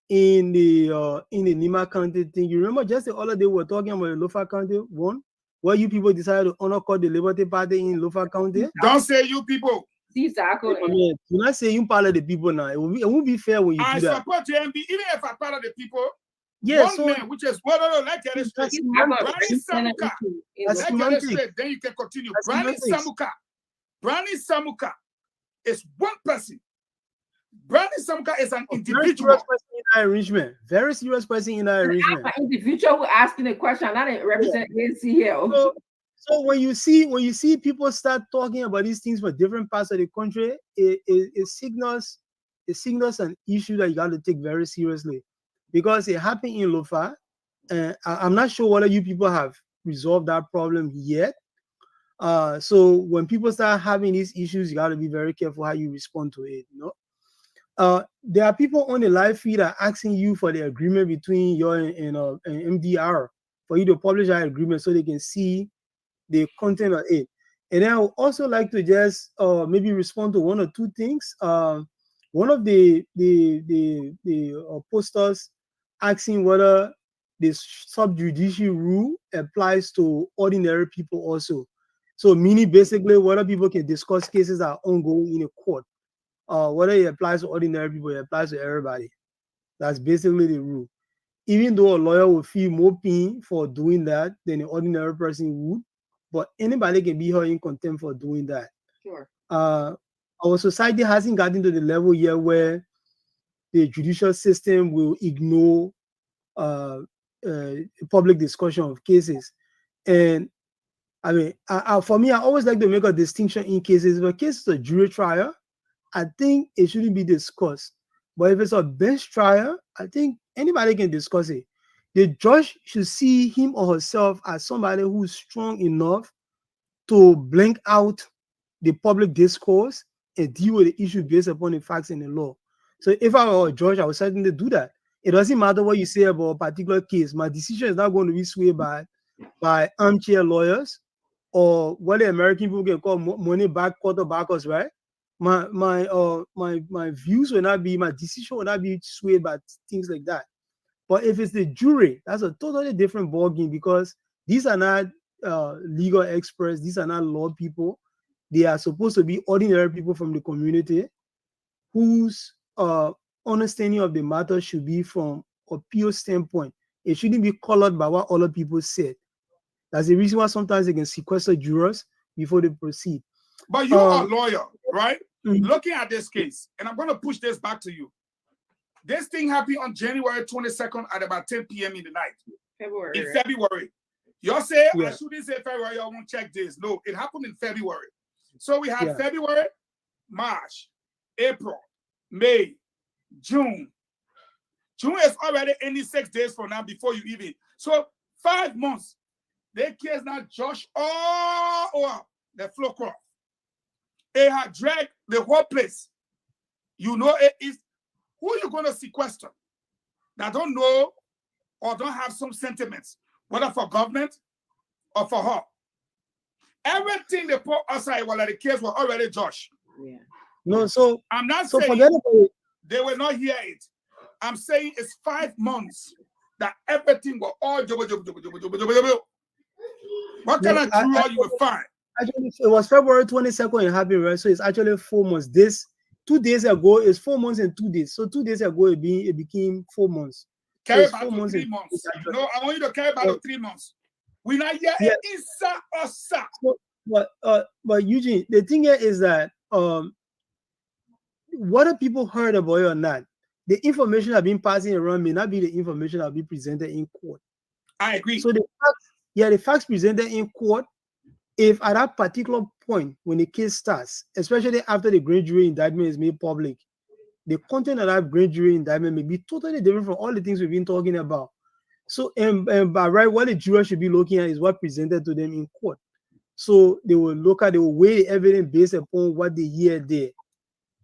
in the Nima County thing, you remember just the other day we were talking about the Lofa County one, where you people decided to honor call the Liberty Party in Lofa County. Don't say you people. Exactly. Do not say you part of the people now. It won't be fair when you do that. I support JMB, even if I'm part of the people. Yes, one man, which is let's get it straight. Brani Samuka. Let's get it straight. Then you can continue. Brani Samuka is one person. Brani Samuka is an individual. Very serious person in that arrangement. Very serious person in that arrangement. I'm an individual who asking a question. I didn't represent ANC here. So when you see people start talking about these things for different parts of the country, it signals an issue that you got to take very seriously, because it happened in Lofa, and I'm not sure whether you people have resolved that problem yet. So when people start having these issues, you got to be very careful how you respond to it. There are people on the live feed that are asking you for the agreement between you and MDR, for you to publish that agreement so they can see the content of it. And then I would also like to just maybe respond to one or two things. One of the posters asking whether this subjudicial rule applies to ordinary people also. So meaning basically whether people can discuss cases that are ongoing in a court. Whether it applies to ordinary people, it applies to everybody. That's basically the rule. Even though a lawyer will feel more pain for doing that than an ordinary person would, but anybody can be held in contempt for doing that. Sure. Our society hasn't gotten to the level yet where the judicial system will ignore public discussion of cases. And I mean, for me, I always like to make a distinction in cases. If a case is a jury trial, I think it shouldn't be discussed. But if it's a bench trial, I think anybody can discuss it. The judge should see him or herself as somebody who's strong enough to blank out the public discourse and deal with the issue based upon the facts in the law. So if I were a judge, I would certainly do that. It doesn't matter what you say about a particular case. My decision is not going to be swayed by armchair lawyers or what the American people can call money back quarterbackers, right? My views will not be, my decision will not be swayed by things like that. But if it's the jury, that's a totally different ballgame, because these are not legal experts. These are not law people. They are supposed to be ordinary people from the community whose understanding of the matter should be from a pure standpoint. It shouldn't be colored by what other people said. That's the reason why sometimes they can sequester jurors before they proceed. But you are a lawyer, right? Mhm. Looking at this case, and I'm going to push this back to you. This thing happened on January 22nd at about 10 p.m. in the night. February. In February. Y'all say, Yeah. I shouldn't say February, I won't check this. No, it happened in February. So we had Yeah. February, March, April, May, June. June is already only 6 days from now before you even. So 5 months. They kids now Josh all over the floor crop. They had dragged the whole place. You know, it is who you going to sequester that don't know or don't have some sentiments, whether for government or for her. Everything they put aside while the kids were already Josh. Yeah. No, so I'm not so saying forget about it. they will not hear it. I'm saying it's 5 months that everything was all jubble. What kind of true law you will find? Actually, it was February 22nd it happened, right? So it's actually 4 months. This 2 days ago is 4 months and 2 days. So 2 days ago it became 4 months. Carry it's back 4 to months 3 and- months. No, I want you to carry back to 3 months. We not yet Yeah. inside or sa. But Eugene, the thing here is that whether people heard about it or not, the information that been passing around may not be the information that will be presented in court. I agree. So the facts presented in court, if at that particular point when the case starts, especially after the grand jury indictment is made public, the content of that grand jury indictment may be totally different from all the things we've been talking about. So, and by right, what the jury should be looking at is what presented to them in court. So they will weigh the evidence based upon what they hear there.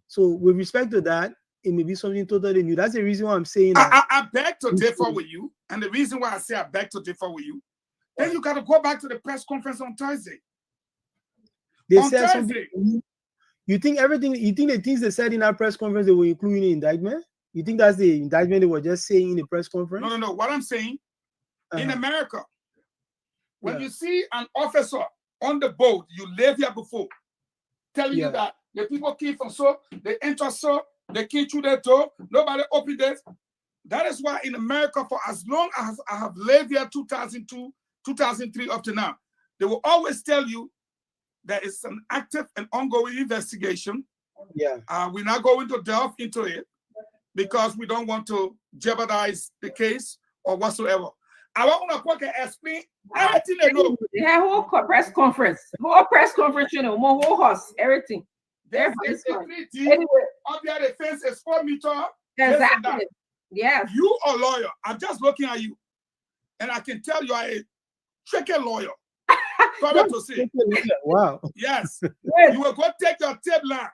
So with respect to that, it may be something totally new. That's the reason why I'm saying that. I beg to differ with you. And the reason why I say I beg to differ with you, then you got to go back to the press conference on Thursday. They On said Thursday. something. You think the things they said in that press conference they were including in the indictment? You think that's the indictment they were just saying in the press conference? No. What I'm saying, in Uh-huh. America, when Yeah. you see an officer on the boat, you live here before, telling you Yeah. that the people came from so, they enter so, they came through their door, nobody opened it. That is why in America, for as long as I have lived here, 2002, 2003 up to now, they will always tell you that it's an active and ongoing investigation. Yeah. We're not going to delve into it because we don't want to jeopardize the case or whatsoever. I want to explain everything they know. They had whole press conference, you know, more whole horse, everything. There's Everybody's a fine. treaty. Anyway, Up there, the fence is 4 meters. This and exactly. that. Yes. You are a lawyer. I'm just looking at you. And I can tell you are a tricky lawyer. Sorry to say. Wow. Yes. Yes. You will go take your tape line.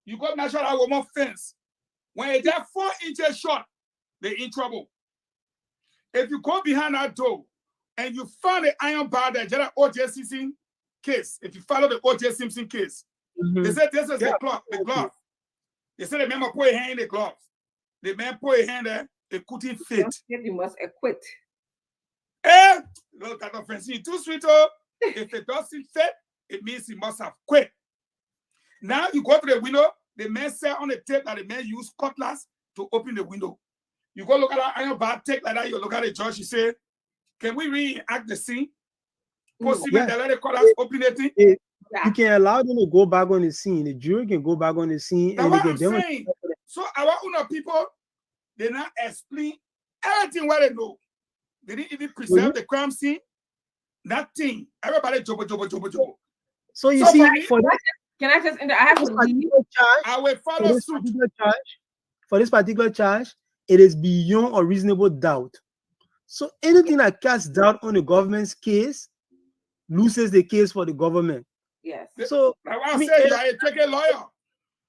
You go measure that woman fence. When it's just 4 inches short, they're in trouble. If you go behind that door and you find the iron bar there, just like O.J. Simpson case, if you follow the O.J. Simpson case, they said this is the glove. They said the man put a hand in the glove. The man put a hand there, it couldn't fit. You must acquit. Eh, look at the Francine, too sweet. Oh. If it doesn't fit, it means he must have quit. Now you go to the window, the man said on the tape that the man used cutlass to open the window. You go look at that iron bar, take like that, you look at the judge, you say, can we reenact the scene? Possibly they let the cutlass open the thing. You can allow them to go back on the scene. The jury can go back on the scene. That's And what they I'm can saying. So our own people, they not explain everything what they know. They didn't even preserve the crime scene. Nothing. Everybody jobo. So you So see, for me, for that, Can I just? I have to leave. I will follow suit. For this particular charge, it is beyond a reasonable doubt. So anything that casts doubt on the government's case loses the case for the government. Yes. So Like I said, you are a tricky lawyer.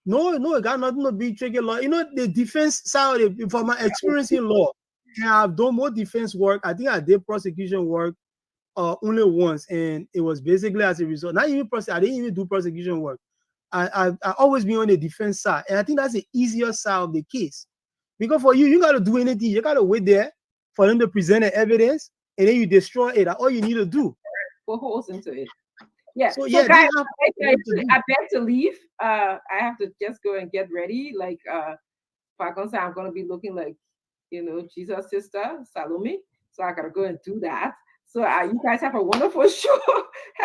no, it got nothing to be tricky law. You know, the defense side of it, from my experience in law, I've done more defense work. I think I did prosecution work only once, and it was basically as a result. Not even I didn't even do prosecution work. I always been on the defense side, and I think that's the easier side of the case. Because for you got to do anything. You got to wait there for them to present the evidence, and then you destroy it. That's all you need to do. Put holes into it. Yeah. So, So yeah, guys, they have I beg to leave. I have to just go and get ready. Like Falcon, I'm gonna be looking like, you know, Jesus' sister Salome. So I gotta go and do that. So you guys have a wonderful show.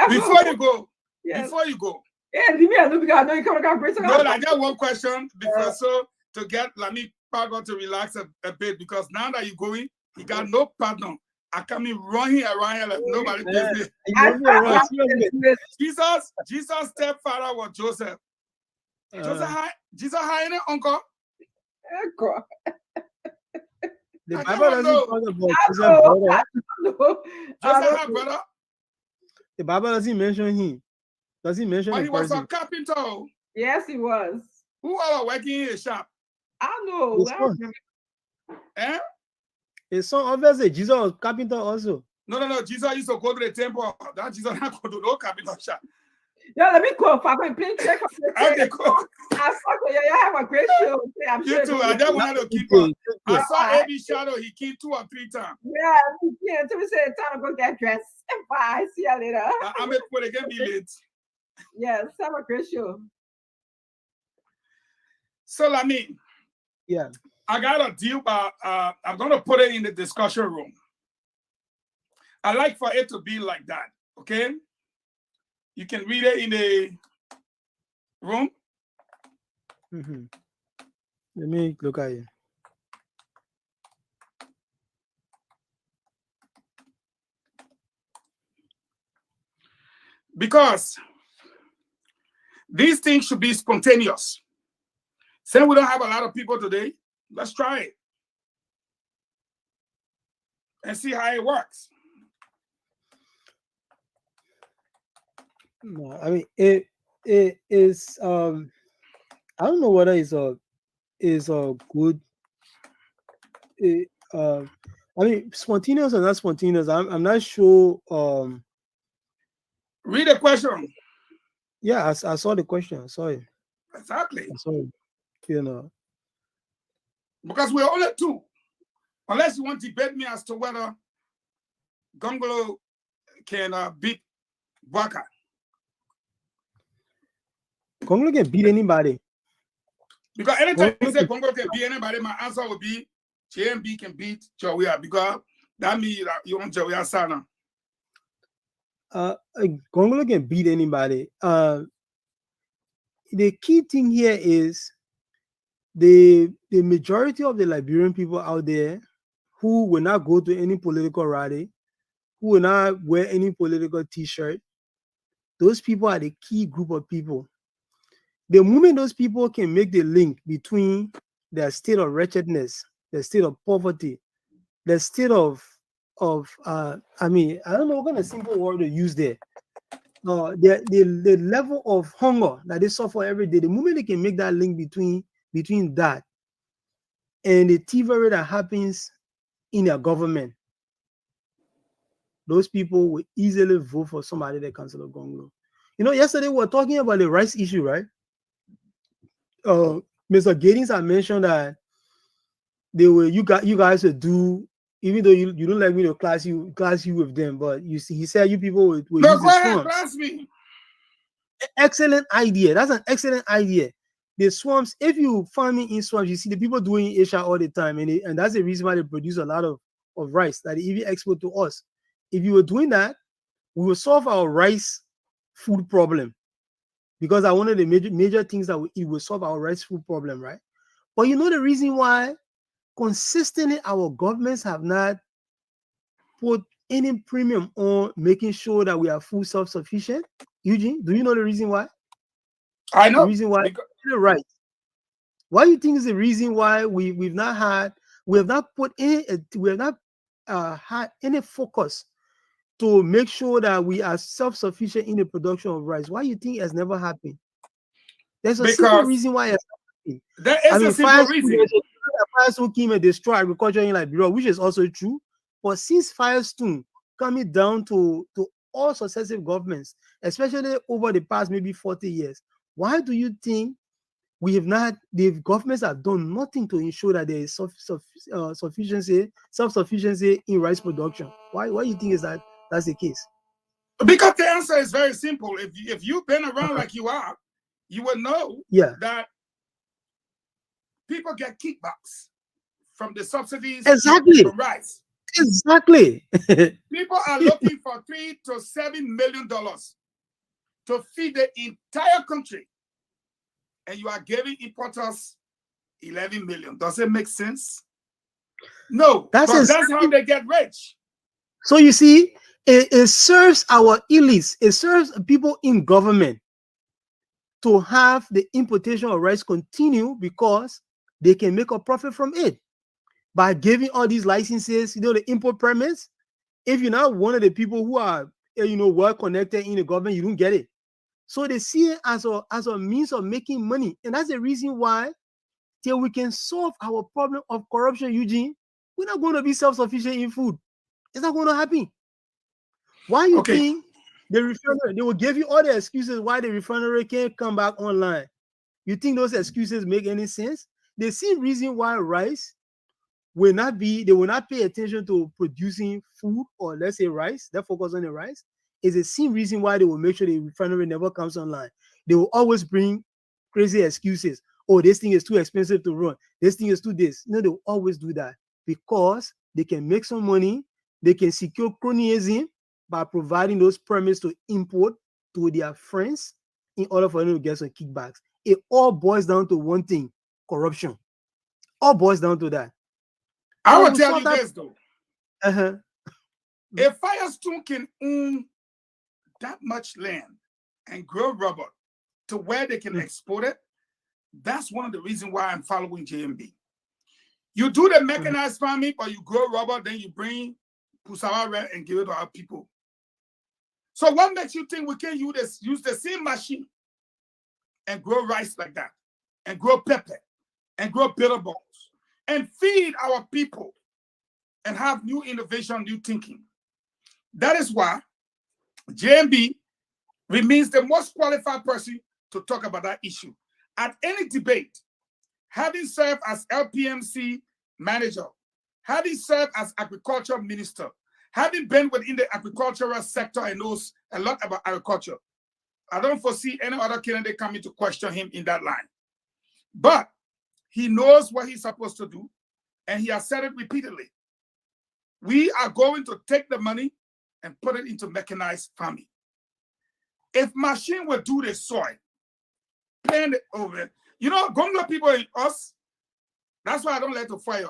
Before you go, Yes. Before you go. Yeah, leave me alone because I know you come and No, I got one question because so to get Lami Pago to relax a bit because now that you're going, he got no partner. I come in running around here like nobody business. Jesus' stepfather was Joseph. Jesus had any uncle? The Bible doesn't talk about Joseph's brother. Joseph had brother. The Bible doesn't mention him. Does he mention But the he was person? a carpenter. Yes, he was. Who are working in a shop? I know. His son. Eh? His son, obviously, Jesus was carpenter also. No. Jesus used to go to the temple. That Jesus not go to no carpenter shop. Yeah, let me call. Papa, please check. Okay, cool. I saw you. You have a great show. I'm You too. I just wanted to keep Okay, up. I saw AB Shadow. He killed 2 or 3 times. Yeah, to me say time to go get dressed. Bye. See you later. I'm going to get me late. Yes, have a great show. So, Lami, yeah, I got a deal, but I'm going to put it in the discussion room. I like for it to be like that, okay? You can read it in the room. Mm-hmm. Let me look at it. Because these things should be spontaneous. Since we don't have a lot of people today, let's try it and see how it works. No, I mean it is I don't know whether it's a good I mean spontaneous or not spontaneous. I'm not sure. Read the question. Yeah, I saw the question. I saw it. Exactly. I saw it. You know. Because we're only 2. Unless you want to debate me as to whether Gongolo can beat Bwaka. Gongolo can beat anybody. Because anytime you say Gongolo can beat anybody, my answer would be JMB can beat Jawia because that means you want Jawia Sana. Gongolo can beat anybody. The key thing here is the majority of the Liberian people out there who will not go to any political rally, who will not wear any political t-shirt, those people are the key group of people. The moment those people can make the link between their state of wretchedness, their state of poverty, their state of I mean, I don't know what kind of simple word to use there. The level of hunger that they suffer every day, the moment they can make that link between that and the thievery that happens in their government, those people will easily vote for somebody that Councillor Gongolo. You know, yesterday we were talking about the rice issue, right? Mr. Giddings had mentioned that they were you guys would do, even though you don't like me to class you with them, but you see, he said you people would No, use go the ahead, swamps. class me. Excellent idea. That's an excellent idea. The swamps, if you farm in swamps, you see the people doing Asia all the time, and that's the reason why they produce a lot of rice that they even export to us. If you were doing that, we will solve our rice food problem, because that's one of the major things that it will solve our rice food problem, right? But you know the reason why consistently our governments have not put any premium on making sure that we are food self-sufficient? Eugene, do you know the reason why? I know. The reason why, right? Why do you think is the reason why we have not had any focus to make sure that we are self-sufficient in the production of rice? Why do you think it has never happened? There's a simple reason why it's happening. There is a simple reason. Firestone came and destroyed agriculture in Liberia, which is also true. But since Firestone coming down to all successive governments, especially over the past maybe 40 years, why do you think the governments have done nothing to ensure that there is self-sufficiency in rice production? Why do you think that's the case? Because the answer is very simple. If you've been around like you are, you would know that people get kickbacks from the subsidies from rice. Exactly. People are looking for $3 to $7 million to feed the entire country, and you are giving importers 11 million. Does it make sense? No, that's how they get rich. So you see, it serves our elites, it serves people in government to have the importation of rice continue because they can make a profit from it by giving all these licenses, the import permits. If you're not one of the people who are, well connected in the government, you don't get it. So they see it as a means of making money. And that's the reason why, till we can solve our problem of corruption, Eugene, we're not going to be self-sufficient in food. It's not going to happen. Why you think the refinery, they will give you all the excuses why the refinery can't come back online? You think those excuses make any sense? The same reason why rice they will not pay attention to producing food, or let's say rice, they focus on the rice, is the same reason why they will make sure the refinery never comes online. They will always bring crazy excuses. Oh, this thing is too expensive to run. This thing is too this. No, they will always do that because they can make some money. They can secure cronyism by providing those permits to import to their friends in order for them to get some kickbacks. It all boils down to one thing: corruption. All boils down to that. I will tell you this though. If Firestone can own that much land and grow rubber to where they can export it, that's one of the reasons why I'm following JMB. You do the mechanized farming, but you grow rubber, then you bring Pusawa red and give it to our people. So what makes you think we can use the same machine and grow rice like that, and grow pepper, and grow bitter balls, and feed our people, and have new innovation, new thinking? That is why JMB remains the most qualified person to talk about that issue. At any debate, having served as LPMC manager, having served as agriculture minister, having been within the agricultural sector and knows a lot about agriculture, I don't foresee any other candidate coming to question him in that line. But he knows what he's supposed to do, and he has said it repeatedly. We are going to take the money and put it into mechanized farming. If machine will do the soil, plan it over. Gongo people in us, that's why I don't let to fire.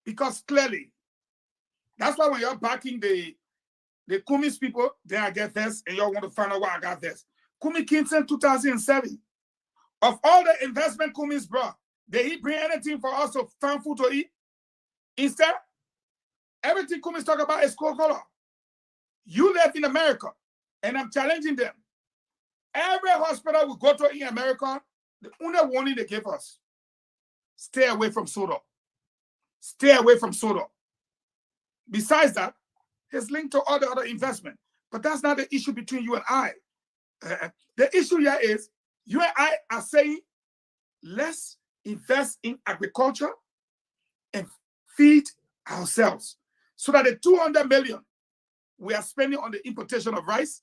Because clearly, that's why when you're backing the Kumis people, then I get this, and y'all want to find out why I got this. Kumi Kingston 2007. Of all the investment Kumis brought, did he bring anything for us to find food to eat? Instead, everything Kumis talk about is Coca-Cola. You live in America, and I'm challenging them. Every hospital we go to in America, the only warning they give us: stay away from soda. Stay away from soda. Besides that, it's linked to all the other investment. But that's not the issue between you and I. The issue here is you and I are saying, let's invest in agriculture and feed ourselves so that the 200 million we are spending on the importation of rice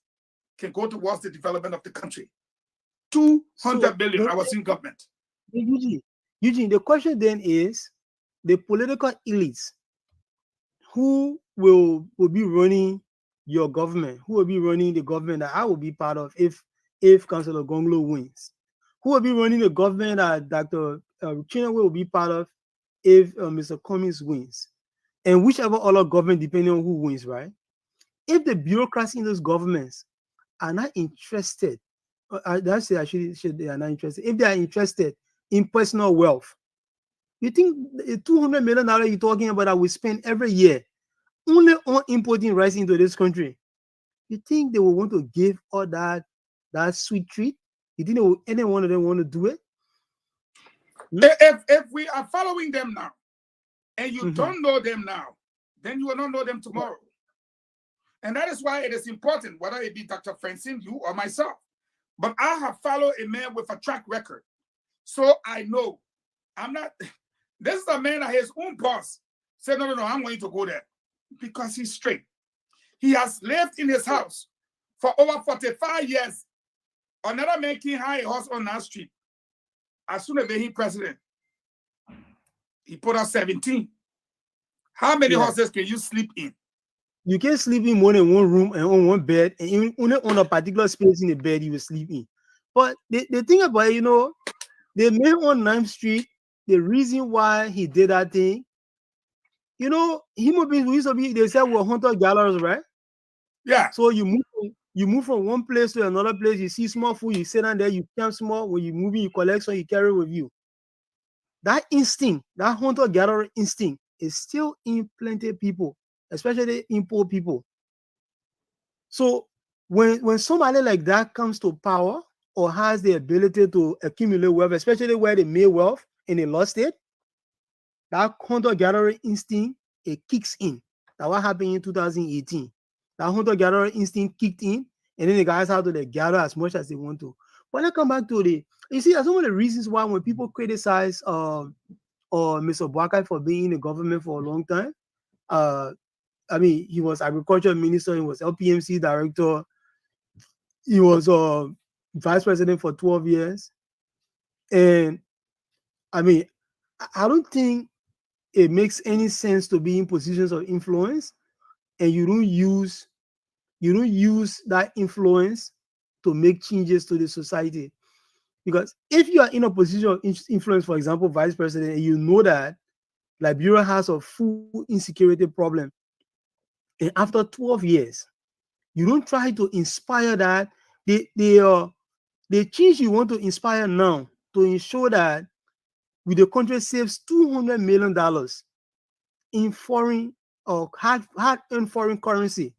can go towards the development of the country. 200 million, our in government. Eugene, the question then is, the political elites who will be running your government, who will be running the government that I will be part of if Councillor Gonglo wins, who will be running the government that Dr. Chinwe will be part of if Mr. Cummings wins, and whichever other government, depending on who wins, right? If the bureaucracy in those governments are not interested, they are not interested. If they are interested in personal wealth, you think the $200 million you're talking about that we spend every year only on importing rice into this country, you think they will want to give all that sweet treat? You think any one of them want to do it? If we are following them now, and you don't know them now, then you will not know them tomorrow. And that is why it is important, whether it be Dr. Francine, you, or myself. But I have followed a man with a track record. So I know I'm not, this is a man that his own boss said, no, I'm going to go there because he's straight. He has lived in his house for over 45 years. Another man can hire a house on that street. As soon as he president, he put out 17. How many houses can you sleep in? You can't sleep in more than one room and on one bed, and even only on a particular space in the bed you will sleep in. But the thing about it, you know, the man on 9th Street, the reason why he did that thing, you know, human beings, we used to be, they said we're hunter-gatherers, right? Yeah. So you move from one place to another place, you see small food, you sit down there, you camp small, when you move in, you collect, so you carry with you. That instinct, that hunter-gatherer instinct is still in plenty of people, especially in poor people. So when somebody like that comes to power or has the ability to accumulate wealth, especially where they made wealth and they lost it, that hunter-gatherer instinct, it kicks in. That's what happened in 2018. That hunter-gatherer instinct kicked in, and then the guys have to gather as much as they want to. When I come back to you see, that's one of the reasons why when people criticize Mr. Boakai for being in the government for a long time, I mean, he was agriculture minister, he was LPMC director, he was vice president for 12 years. And I mean, I don't think it makes any sense to be in positions of influence and you don't use that influence to make changes to the society. Because if you are in a position of influence, for example, vice president, and you know that Liberia has a food insecurity problem, and after 12 years, you don't try to inspire that. The change you want to inspire now to ensure that the country saves $200 million in foreign or hard-earned foreign currency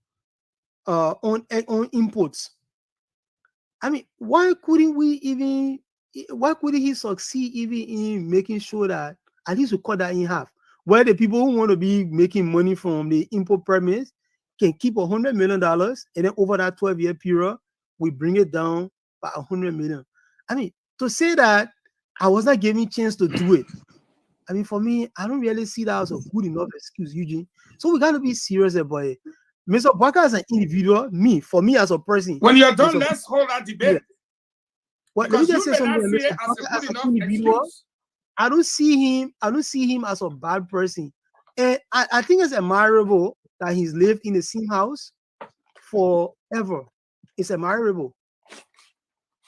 on imports. I mean, why couldn't he succeed even in making sure that at least we cut that in half? Where the people who want to be making money from the import permits can keep $100 million, and then over that 12-year period, we bring it down by $100 million. I mean, to say that I was not given a chance to do it, I mean, for me, I don't really see that as a good enough excuse, Eugene. So we got to be serious about it. Mr. Boakai as an individual, for me as a person. When you're done, let's hold that debate. Yeah. Well, let me just say something. Mr. Boakai as an individual, I don't see him as a bad person. And I think it's admirable that he's lived in the same house forever. It's admirable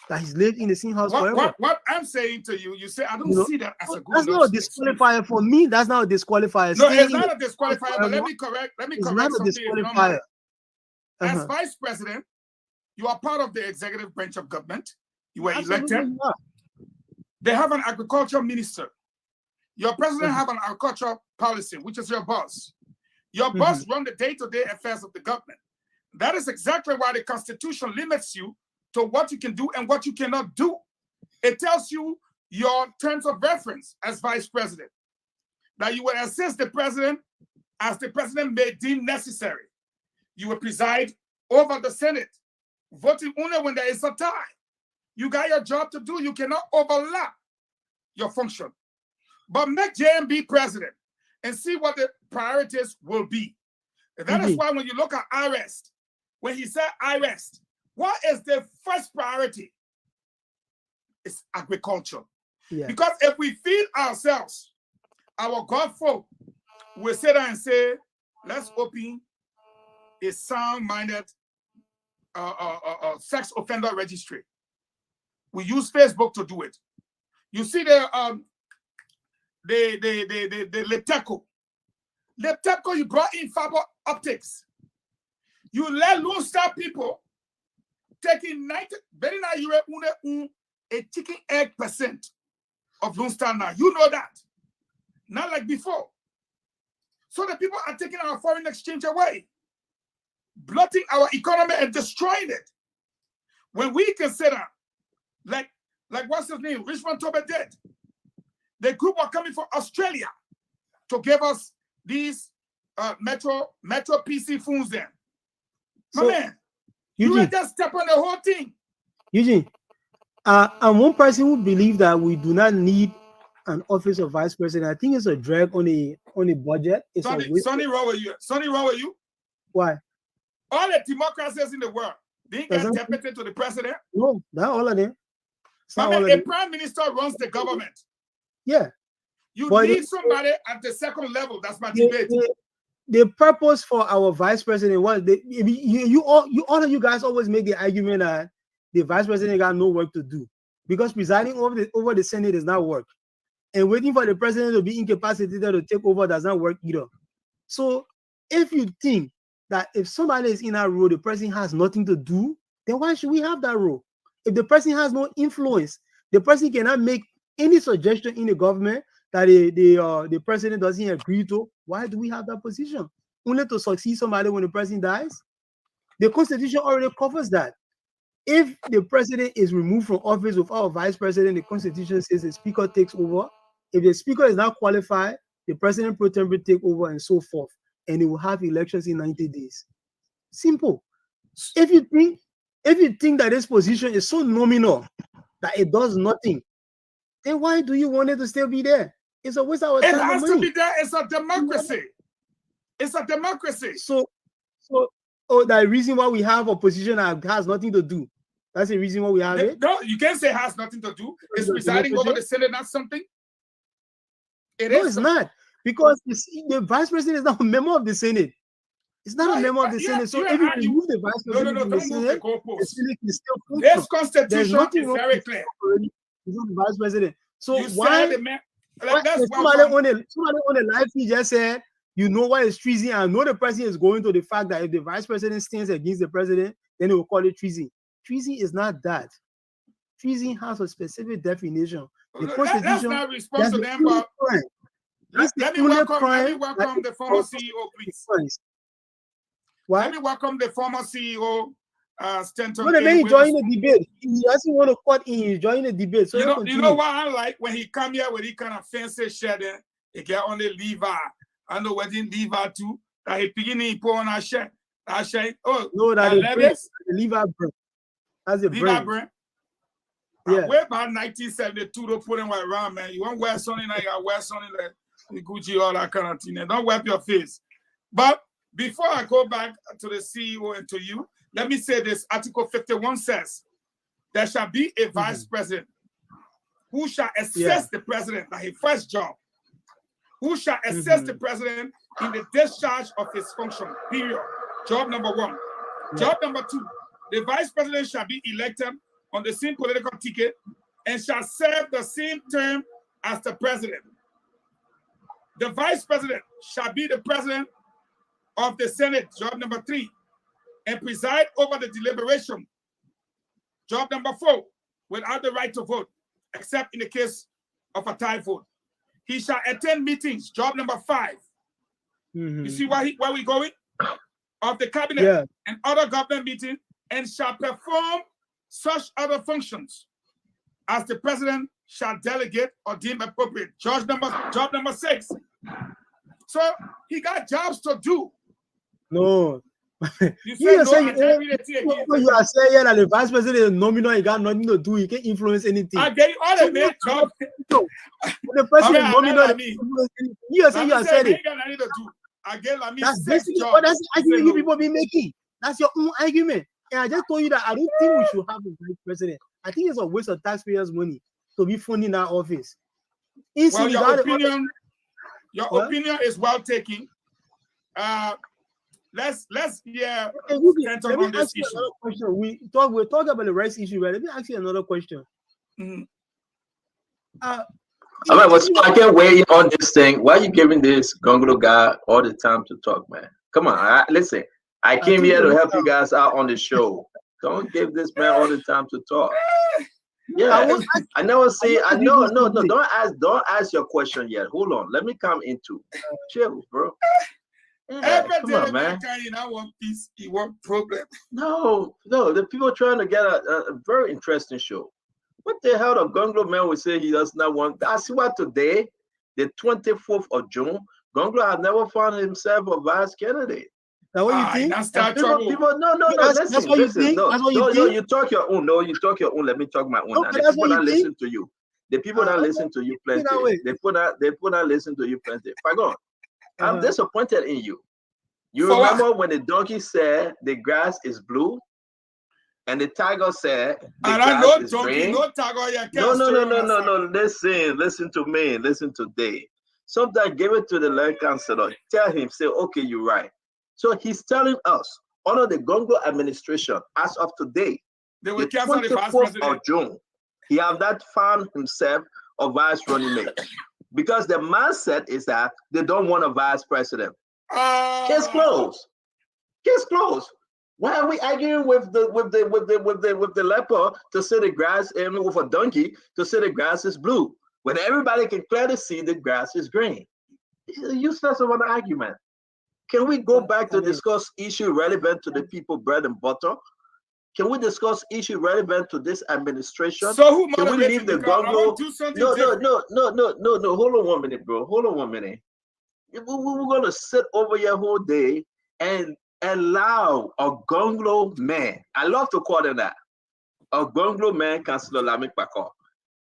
that he's lived in the same house forever. What I'm saying to you, you say I don't see that as a good. That's not a disqualifier for me. That's not a disqualifier. No, it's not a disqualifier. But let me correct something. As vice president, you are part of the executive branch of government. You were elected. They have an agriculture minister. Your president have an agriculture policy, which is your boss. Your boss run the day-to-day affairs of the government. That is exactly why the Constitution limits you to what you can do and what you cannot do. It tells you your terms of reference as vice president, that you will assist the president as the president may deem necessary. You will preside over the Senate, voting only when there is a tie. You got your job to do. You cannot overlap your function. But make JMB president and see what the priorities will be. And that is why when you look at IREST, when he said IREST, what is the first priority? It's agriculture. Yeah. Because if we feed ourselves, our God folk will sit there and say, let's open a sound-minded sex offender registry. We use Facebook to do it. You see the Lepteco. Lepteco, you brought in fiber optics. You let Lone Star people taking 90, a chicken egg % of Lone Star now. You know that. Not like before. So the people are taking our foreign exchange away, blotting our economy and destroying it. When we consider, like what's his name, Richmond Tobin did, the group are coming from Australia to give us these Metro PC phones then. My man, Eugene, you were just step on the whole thing. Eugene, I'm one person who believes that we do not need an office of vice president. I think it's a drag on the budget. It's Sonny wrong with you. Sonny wrong with you. Why? All the democracies in the world, they get deputy to the president. No, not all of them. A prime minister runs the government. Yeah. You need somebody at the second level. That's my debate. the purpose for our vice president was all of you guys always make the argument that the vice president got no work to do because presiding over the Senate does not work, and waiting for the president to be incapacitated to take over does not work either. So if you think that if somebody is in that role, the president has nothing to do, then why should we have that role? If the president has no influence, the president cannot make any suggestion in the government that the president doesn't agree to, why do we have that position? Only to succeed somebody when the president dies? The Constitution already covers that. If the president is removed from office without a vice president, the Constitution says the speaker takes over. If the speaker is not qualified, the president pro tempore take over and so forth. And they will have elections in 90 days. Simple. If you think that this position is so nominal that it does nothing, then why do you want it to still be there? It's a waste of our time. It has to be there. It's a democracy. It's a democracy. So the reason why we have a position that has nothing to do. That's the reason why we have it. No, you can't say it has nothing to do. It's presiding over the Senate, not something. It's not. Because the vice president is not a member of the Senate. It's not a member of the Senate. So if you remove the vice president from the Senate, the Senate is still functional. This Constitution is very clear. He's not the vice president. So you why somebody on the live feed just said, you know what is treason? I know the president is going to the fact that if the vice president stands against the president, then they will call it treason. Treason is not that. Treason has a specific definition. The Constitution, that's not response to them, but let me welcome the former CEO, please. What? Let me welcome the former CEO, Stanton. When he joined the debate, he doesn't want to cut in. He's joining the debate. So you know what I like when he come here with he kind of fancy shirt, he get on the lever. I know what in lever too. That he beginning put on a shirt. Oh no, that is the lever brand. That's the brand. Yeah. Way about 1972 to put in white around, man. You want to wear something like you wear something like Gucci, all that kind of thing. Don't wipe your face. But before I go back to the CEO and to you, let me say this. Article 51 says there shall be a vice president who shall assist the president, like his first job, who shall assist the president in the discharge of his function, period. Job number one. Job number two, the vice president shall be elected on the same political ticket and shall serve the same term as the president. The vice president shall be the president of the Senate, job number 3, and preside over the deliberation, job number 4, without the right to vote, except in the case of a tie vote. He shall attend meetings, job number 5. You see where we're going? Of the cabinet and other government meetings, and shall perform such other functions as the president shall delegate or deem appropriate. Job number 6. So he got jobs to do. No. You are saying that the vice president is nominal, he got nothing to do, he can't influence anything. I gave all the main job. The president is nominal, you are saying you are saying it. I gave that's basically what that's the argument you people be making. That's your own argument. And I just told you that I don't think we should have a vice president. I think it's a waste of taxpayers' money to be funding that office. Well, your opinion is well taken. Let's hear Stanton on this issue. We'll talk about the rights issue, but let me ask you another question. All right, well, so I can't wait on this thing. Why are you giving this Gongolo guy all the time to talk, man? Come on, listen. I came here to help you guys out on the show. Don't give this man all the time to talk. Yeah, I never say. I know. No. Don't ask your question yet. Hold on. Let me come into. Chill, bro. Yeah, come on, man. I want peace. You want problem. No. The people trying to get a very interesting show. What the hell? The Gongolo man will say he does not want. I see what today, the 24th of June, Gongolo has never found himself a vice candidate. Now what you think? That's trouble. People, no. That's what you think. No, that's what you think. You talk your own. No, you talk your own. Let me talk my own. No, now. The people that listen to you. The people that listen to you plenty. They put that listen to you plenty. Fagon, I'm disappointed in you. You remember when the donkey said the grass is blue, and the tiger said the grass is green? No tiger. No. Listen to me. Listen today. Sometimes give it to the land councilor. Tell him, say, okay, you're right. So he's telling us, under the Gongo administration, as of today, They the will cancel the vice 24th of president. June, he have not found himself a vice running mate. Because the mindset is that they don't want a vice president. Case closed. Case closed. Why are we arguing with the leper to say the grass, and with a donkey to say the grass is blue, when everybody can clearly see the grass is green? It's a useless of an argument. Can we go back to discuss issue relevant to the people, bread and butter? Can we discuss issue relevant to this administration? So who Can we leave the Gongo? No. Hold on 1 minute, bro. Hold on 1 minute. We're going to sit over here whole day and allow a Gongo man, I love to call them that, a Gongo man, Councillor Lamik Bakor,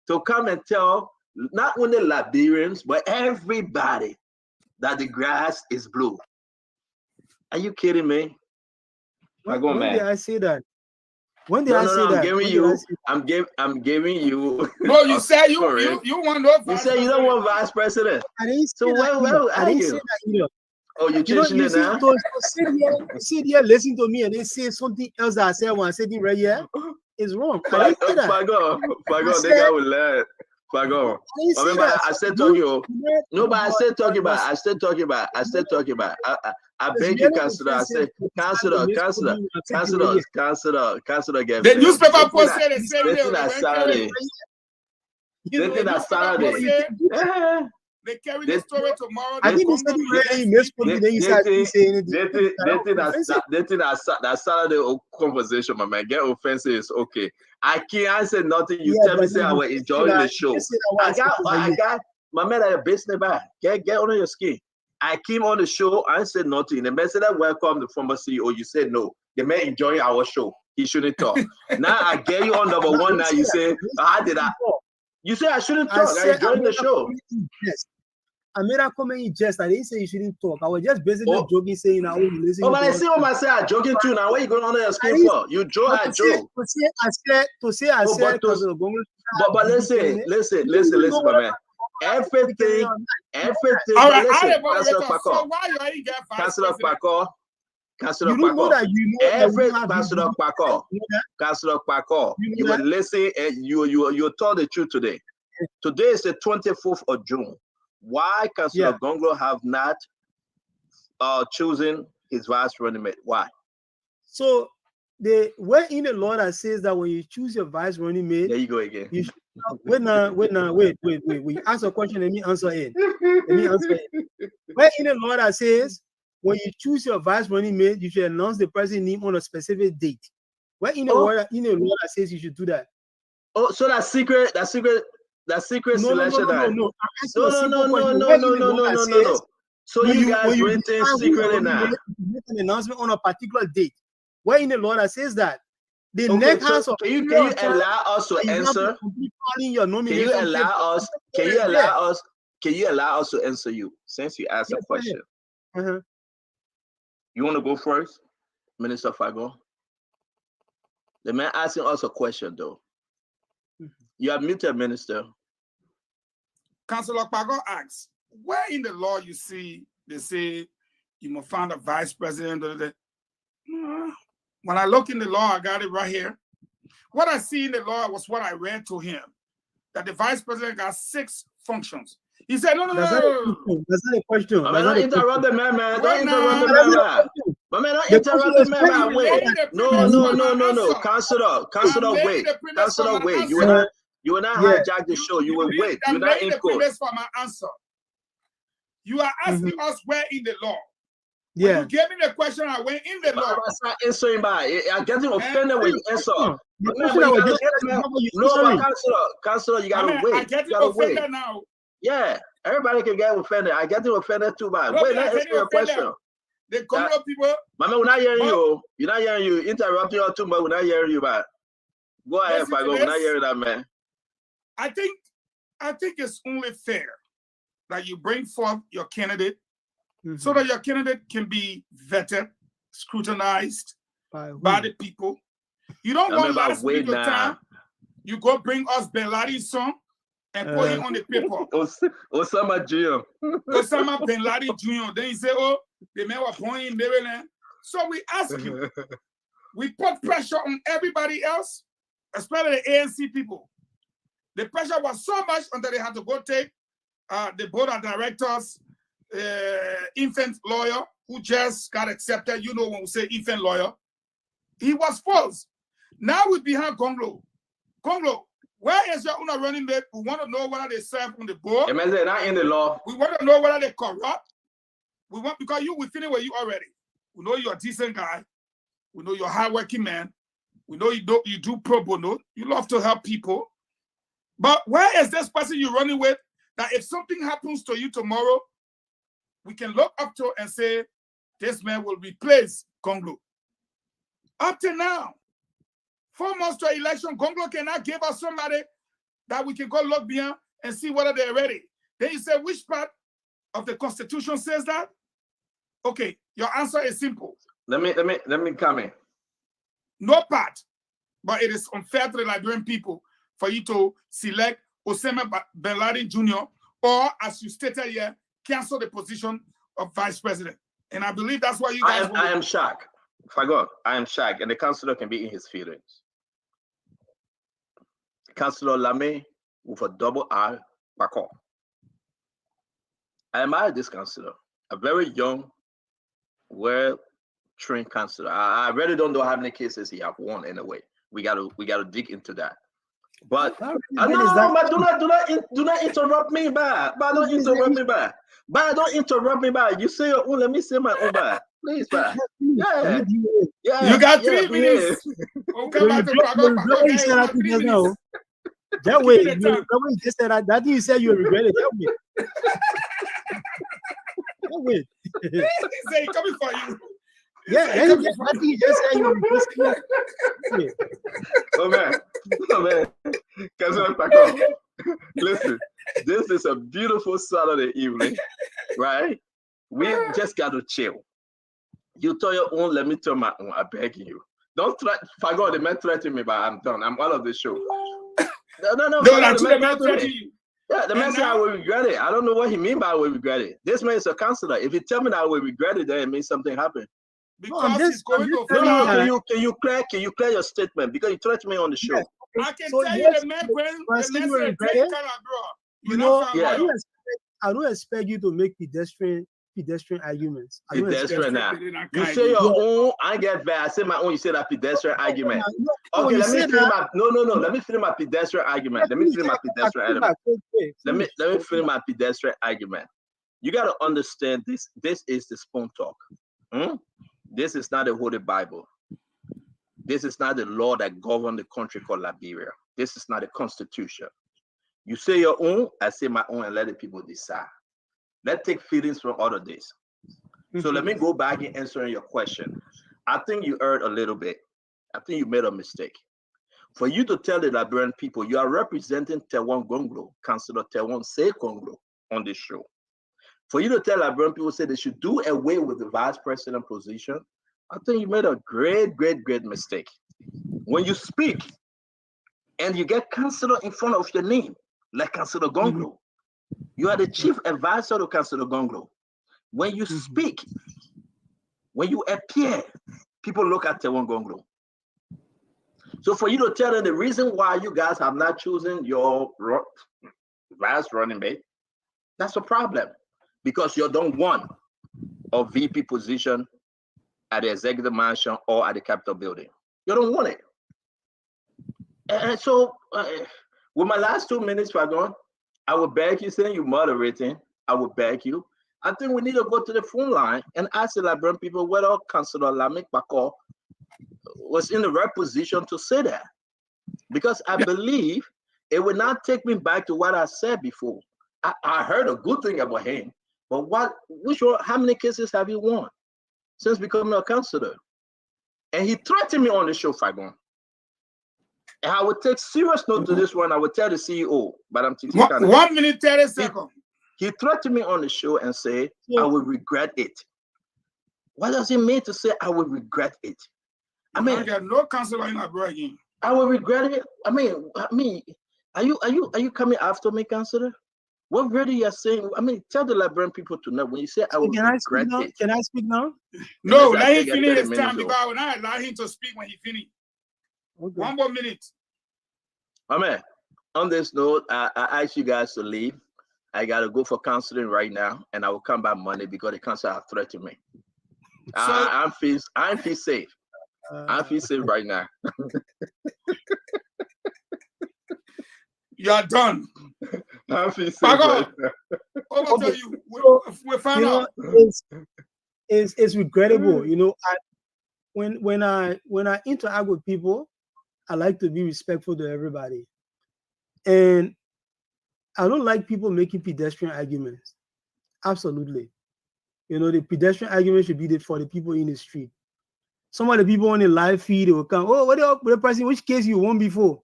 to come and tell not only Liberians, but everybody that the grass is blue. Are you kidding me? When did I say that? When did I say I'm that? giving you. I'm giving you. No, you said you want no. You said you don't want vice president. I didn't say So that. I didn't say that either. Oh, you're changing it now? To sit here, listen to me, and then say something else that I said when I said it right here is wrong. I didn't say that. Fagon, the guy will learn. Fagon. I said talking. No, but I said talking about. I said talking about. I beg you, Councillor. I said, Councillor. The newspaper posted the same day. Saturday. They carry the story tomorrow. I think that Saturday conversation, my man. Get offensive is okay. I can't say nothing. You tell me say I was enjoying the show. I got my man at a business back. Get under your skin. I came on the show, I said nothing. The man said I welcome the former CEO. You said no. The man enjoying our show. He shouldn't talk. Now I get you on number one. Now you say, how did I? You say I shouldn't talk. I enjoying the show. I made a comment in jest. I didn't say you shouldn't talk. I was just basically joking, saying, "I will listen." Oh, but I see what I say. I'm joking too. Now, what are you going under your skin for? You joke. I joke. To say, I said. But listen, my man. Everything. All right, Councillor Bakor. Councillor Bakor. You will listen and you told the truth today. Today is the 24th of June. Why Councillor Gongo have not chosen his vice running mate? Why? So we're in the law that says that when you choose your vice running mate, there you go again. You should, wait. You ask a question, let me answer it. We're in the law that says when you choose your vice running mate, you should announce the person's name on a specific date. We're in the law that says you should do that. Oh, so that secret selection. No. So you guys went in secretly now. Make an announcement on a particular date. We're in the law that says that. The next house of can you allow us to answer? Can you allow us to answer you since you asked a question? You want to go first, Minister Fagon? The man asking us a question though. You are muted, Minister. Councillor Bakor asks, where in the law you see they say you must find a vice president? When I look in the law, I got it right here. What I see in the law was what I read to him, that the vice president got 6 functions. He said, no. That's not a question. Don't interrupt the man. Don't interrupt the man. My man, don't interrupt the man. Wait. No. Councillor, wait. You will not hijack the show. You will wait. You will not input. For my answer. You are asking us where in the law. Yeah. When you gave me the question, I went in the law. I'm answering by. I'm getting offended when you answer. Councillor, you gotta wait. I get offended now. Yeah, everybody can get offended. I get offended too, by. Wait, let's answer your question. The Congo people. Mama, we're not hearing you. You're not hearing you. Interrupting you too, but we're not hearing you, man. Go ahead, Fago. We're not hearing that, man. I think it's only fair that you bring forth your candidate so that your candidate can be vetted, scrutinized by the people. You don't want last week of time. You go bring us Ben Laden's son. and put him on the paper. Osama Jr. Osama bin Laden Jr. Then he say, oh, the man was born in Maryland. So we ask you, we put pressure on everybody else, especially the ANC people. The pressure was so much until they had to go take the board of directors, infant lawyer, who just got accepted. You know when we say infant lawyer, he was false. Now we behind Gonglo. Gonglo, where is your own running mate? We want to know whether they serve on the board. They're not in the law. We want to know whether they corrupt. We want, because we feeling with you already. We know you're a decent guy. We know you're a hardworking man. We know you do pro bono. You love to help people. But where is this person you're running with that if something happens to you tomorrow, we can look up to and say, this man will replace Gonglo? Up to now, 4 months to election, Gonglo cannot give us somebody that we can go look behind and see whether they're ready. Then you say, which part of the Constitution says that? Okay, your answer is simple. Let me comment. No part, but it is unfair to the Liberian people for you to select Osama bin Laden Jr. or, as you stated here, cancel the position of vice president. And I believe that's why you guys. I am shocked. I am shocked, and the councillor can be in his feelings. Councillor Lamé with a double R, Bako. I admire this councillor, a very young, well-trained councillor. I really don't know how many cases he have won anyway. We gotta dig into that. But do not interrupt me, But don't interrupt me, don't interrupt me, You say your own, let me say my own, Please, Yeah. You got 3 minutes. We'll come back to that way, you just said that you said you regret it. That way. He said he's coming for you. Yeah, and that you just said you regret it. Oh man. Listen, this is a beautiful Saturday evening, right? We just got to chill. You tell your own, let me tell my own. I beg you. Don't try. Forgot the man threatened me, but I'm done. I'm out of the show. No. The man threatened you. Yeah, the man said I will regret it. I don't know what he mean by I will regret it. This man is a counselor. If you tell me that I will regret it, then it means something happened. Because he's going to can you clear your statement? Because you threatened me on the show. Yes. I can tell you the man said, you know, I don't expect you to make pedestrian arguments. Pedestrian now. You say your own, I get bad. I say my own, you say that pedestrian argument. Okay, let me finish my let me finish my pedestrian argument. Let me finish my pedestrian argument. You gotta understand this. This is the spoon talk. This is not the Holy Bible. This is not the law that governs the country called Liberia. This is not a constitution. You say your own, I say my own, and let the people decide. Let's take feelings from all of this. So let me go back and answering your question. I think you heard a little bit. I think you made a mistake. For you to tell the Liberian people you are representing Tewan Gonglo, Councillor Tewan Say Gonglo on this show. For you to tell Liberian people say they should do away with the vice president position, I think you made a great mistake. When you speak and you get councillor in front of your name, like Councillor Gonglo, you are the chief advisor to Councillor Gonglo. When you speak, when you appear, people look at Tewan Gonglo. So for you to tell them the reason why you guys have not chosen your vice running mate, that's a problem. Because you don't want a VP position at the executive mansion or at the Capitol building. You don't want it. And so with my last 2 minutes, Fagon, I would beg you, saying you're moderating, I would beg you. I think we need to go to the phone line and ask the Liberian people whether Councillor Lamek Bako was in the right position to say that. Because I believe it would not take me back to what I said before. I heard a good thing about him, but how many cases have he won since becoming a councillor? And he threatened me on the show, Fagon. And I would take serious note to this one. I would tell the CEO, but I'm taking 1 minute, 30 seconds. He threatened me on the show and say, I will regret it. What does it mean to say I will regret it? I mean, I got no councillor in Liberia again. I will regret it. I mean, Are you coming after me, Counselor? What really you're saying? I mean, tell the Liberian people to know when you say I will Can I speak regret now? it. Can I speak now? No, Unless I let him take finish 30 his minutes time off. because I will not allow him to speak when he finish. Okay. 1 more minute. Amen. On this note, I ask you guys to leave. I gotta go for counseling right now, and I will come back Monday because the council have threatened me. I feel safe. I feel safe right now. You are done. I feel safe Back right up. now. Over Okay, to you. so, We found You know, out. it's regrettable. You know, when I interact with people, I like to be respectful to everybody, and I don't like people making pedestrian arguments. Absolutely. You know, the pedestrian argument should be for the people in the street. Some of the people on the live feed, they will come, oh, what the person, which case you won before?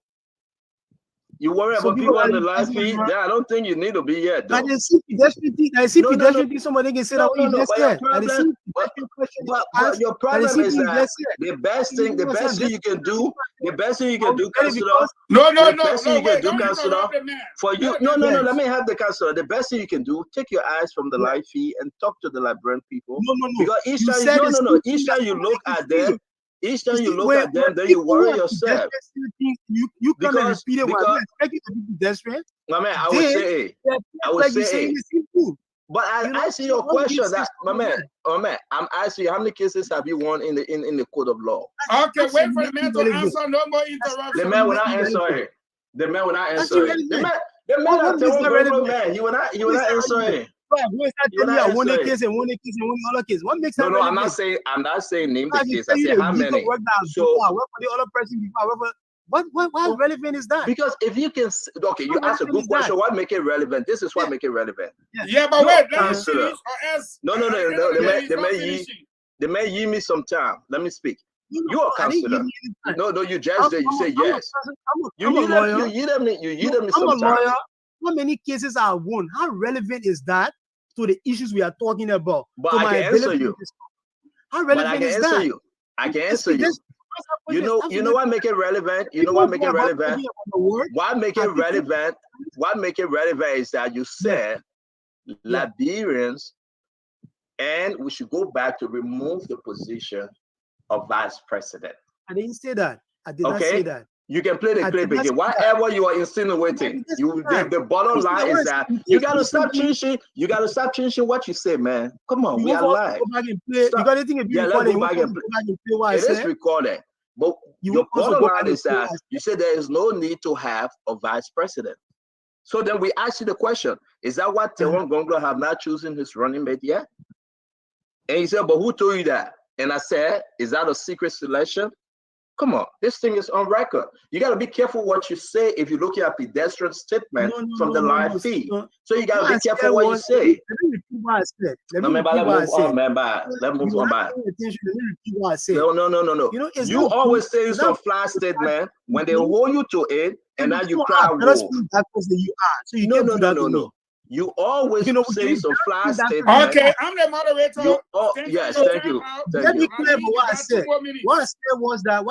You worry So about people on the are live feed? Yeah, I don't think you need to be here, though. Like they see pedestrian thing, somebody can say that No, you just but your said. problem, but your problem is that the best thing you can do, Counselor, No, wait, wait, don't Counselor, interrupt the man. for you, no, let me have the Counselor. The best thing you can do, take your eyes from the live feed and talk to the Liberian people. No. Because each time each time you look at them, then you worry yourself. You come and repeat it while you expect it to be pedestrian. My man, I would say, but I see your question that, my man, I'm asking you, how many cases have you won in the court of law? Okay, wait for the man to answer. No more interruption. The man will not answer it. The man will not answer it. The man not telling man. He will not answer it. One case and one other case. What makes that? No, I'm not saying name the case. I say how many. So the other person before. What relevant is that? Because if you can, okay, you ask a good question. What make it relevant? This is what make it relevant. Yeah, but wait, let me finish or else. No. They may give me some time. Let me speak. You are counselor. No, you just did. You say yes. You give them some time. I'm a lawyer. How many cases I won? How relevant is that to the issues we are talking about? But I can answer you. How relevant is that? I can answer you. You know what make it relevant? What make it relevant? What make it relevant is that you said Liberians, and we should go back to remove the position of vice president. I didn't say that. I did not say that. You can play the clip again. Whatever you are insinuating, the bottom line is that you gotta stop changing. You gotta stop changing what you say, man. Come on, we are live. Let's go back and play. It is recorded. But your bottom line is that you said there is no need to have a vice president. So then we ask you the question: is that what Teron Gonglo have not chosen his running mate yet? And he said, "But who told you that?" And I said, "Is that a secret selection?" Come on, this thing is on record. You got to be careful what you say if you're looking at pedestrian statement from the live feed. So you got to be careful what you say. Let me repeat what I said. Let's move on, man. Let's move on, man. No. You always say some flat statement when they hold you to it, and now you cry wolf. No. You always say some flat statement. Okay, I'm the moderator. Yes, thank you. Let me clear what I said. What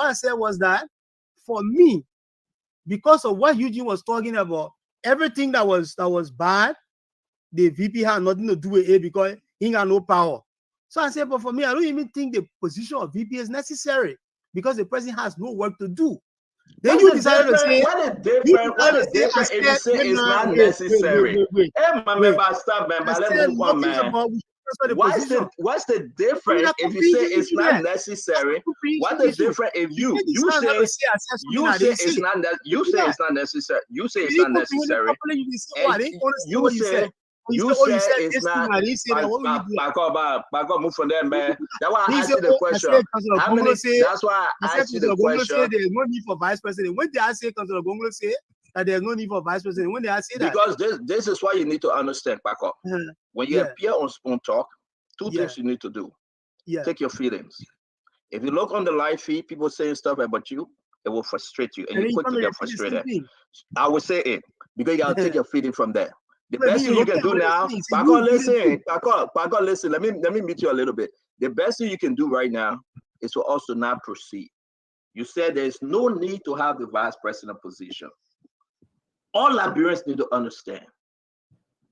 I said was that for me, because of what Eugene was talking about, everything that was bad, the VP had nothing to do with it because he got no power. So I said, but for me, I don't even think the position of VP is necessary because the president has no work to do. Then you decided to say, what is different if you say it's not necessary? Hey, man, stop, man. Let's move on, man. What's the difference if you say it's not necessary? What's the difference if you say it's not necessary? You say it's not necessary. You say it's not necessary. You say it's not. Back up, move from there, man. That's why I asked you the question. How many? That's why I asked you the question. There's no need for vice president. When did I say, Councilor Gonglo say that there's no need for vice president? When did I say that? Because this is why you need to understand, back up. When you appear on Spoon Talk, two things you need to do. Take your feelings. If you look on the live feed, people saying stuff about you, it will frustrate you, and you're quick to get frustrated. I would say it because you gotta take your feeling from there. The best thing you can do now, Paco, listen. Let me meet you a little bit. The best thing you can do right now is to also not proceed. You said there's no need to have the vice president position. all Liberians need to understand,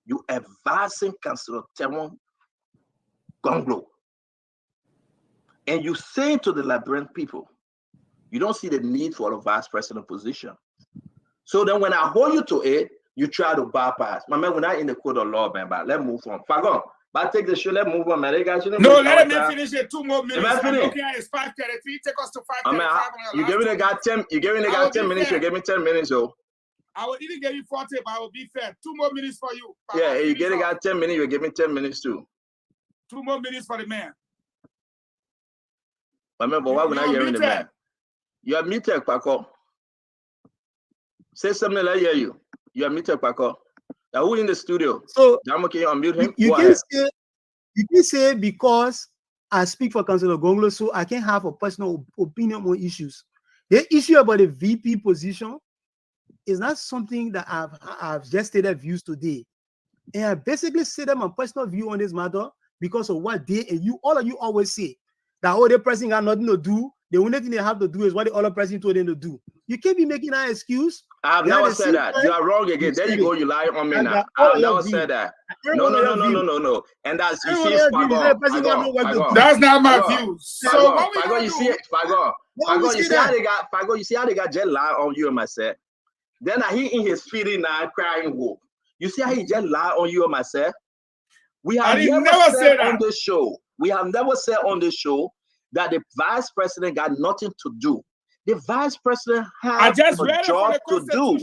you advising Councillor Temon Gonglo, and you saying to the Liberian people, you don't see the need for a vice president position. So then when I hold you to it, you try to bypass. My man, we're not in the code of law, man, but let's move on. Fagon, but take the show, let's move on, man. No, let him finish it. 2 more minutes. I'm looking at it's 5:33. Take us to 5:35. You giving the guy 10, you giving the guy 10 minutes, you give me 10 minutes, oh. I will even give you 40, but I will be fair. 2 more minutes for you. Yeah, you get the guy 10 minutes, you give me 10 minutes too. 2 more minutes for the man. My man, but why would I hear the man? You are muted, Paco. Say something, I hear you. You are muted, Paco. Now who in the studio? So Damo, can you unmute him? You can say because I speak for Councillor Gonglo, so I can have a personal opinion on issues. The issue about the VP position is not something that I've just stated views today. And I basically stated my personal view on this matter because of what they and you, all of you always say that the person got nothing to do. The only thing they have to do is what the other person told them to do. You can't be making that excuse. I've never said that. You are wrong again. There you go. You lie on me now. I've never said that. No. And that's you see, that's not my view. So Fagon, you see it, Fagon. You see how they got Fagon. You see how they got just lie on you and myself. Then he in his feeding now crying wolf. You see how he just lie on you and myself. We have never said on this show. We have never said on this show that the vice president got nothing to do. The vice president has a job to do.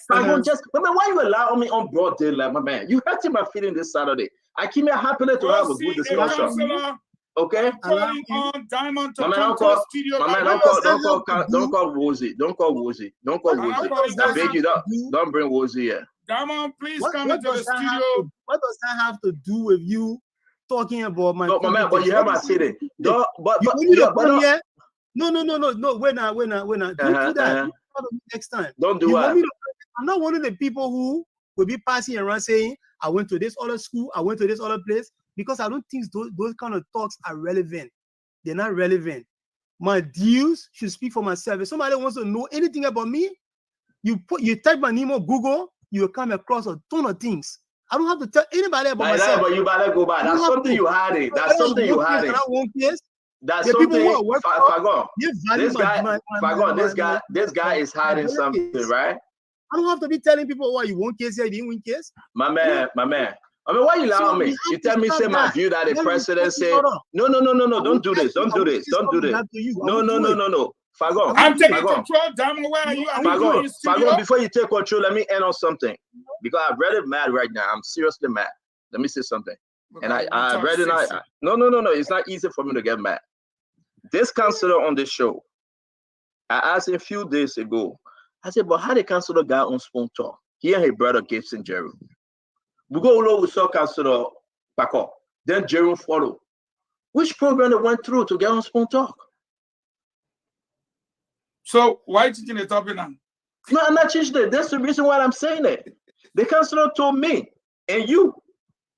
Why you allow me on broad daylight, my man? You hurting my feeling this Saturday. I keep me happy to have a good discussion. Okay? Calling on Diamond to come to the studio. My man, don't call Wozy. Don't call Wozy. I beg you, don't bring Wozy here. Diamond, please come into the studio. What does that have to do with you talking about my? No, my man, but you have my city. No, we're not. Don't do that. Next time. Don't do that. I'm not one of the people who will be passing around saying, I went to this other school, I went to this other place, because I don't think those kind of talks are relevant. They're not relevant. My deals should speak for myself. If somebody wants to know anything about me, you type my name on Google, you will come across a ton of things. I don't have to tell anybody about myself. But you better go back. That's something you hiding. That's something you hiding. That's something. This guy is hiding something, right? I don't have to be telling people why you won case here, you didn't win case. My man. I mean, why you lie on me? You tell me, say my view that the president said, no. Don't do this. Don't do this. No. Fagon. I'm taking control. Diamond, where are you? Fagon, before you take control, let me end on something. Because I'm really mad right now. I'm seriously mad. Let me say something. And I read it. No. It's not easy for me to get mad. This counselor on this show, I asked him a few days ago. I said, but how the counselor got on Spoon Talk? He and his brother Gibson Jerry. We go all over, saw Counselor Paco. Then Jerry followed. Which program they went through to get on Spoon Talk? So why changing the topic now? No, I'm not changing it. That's the reason why I'm saying it. The counselor told me and you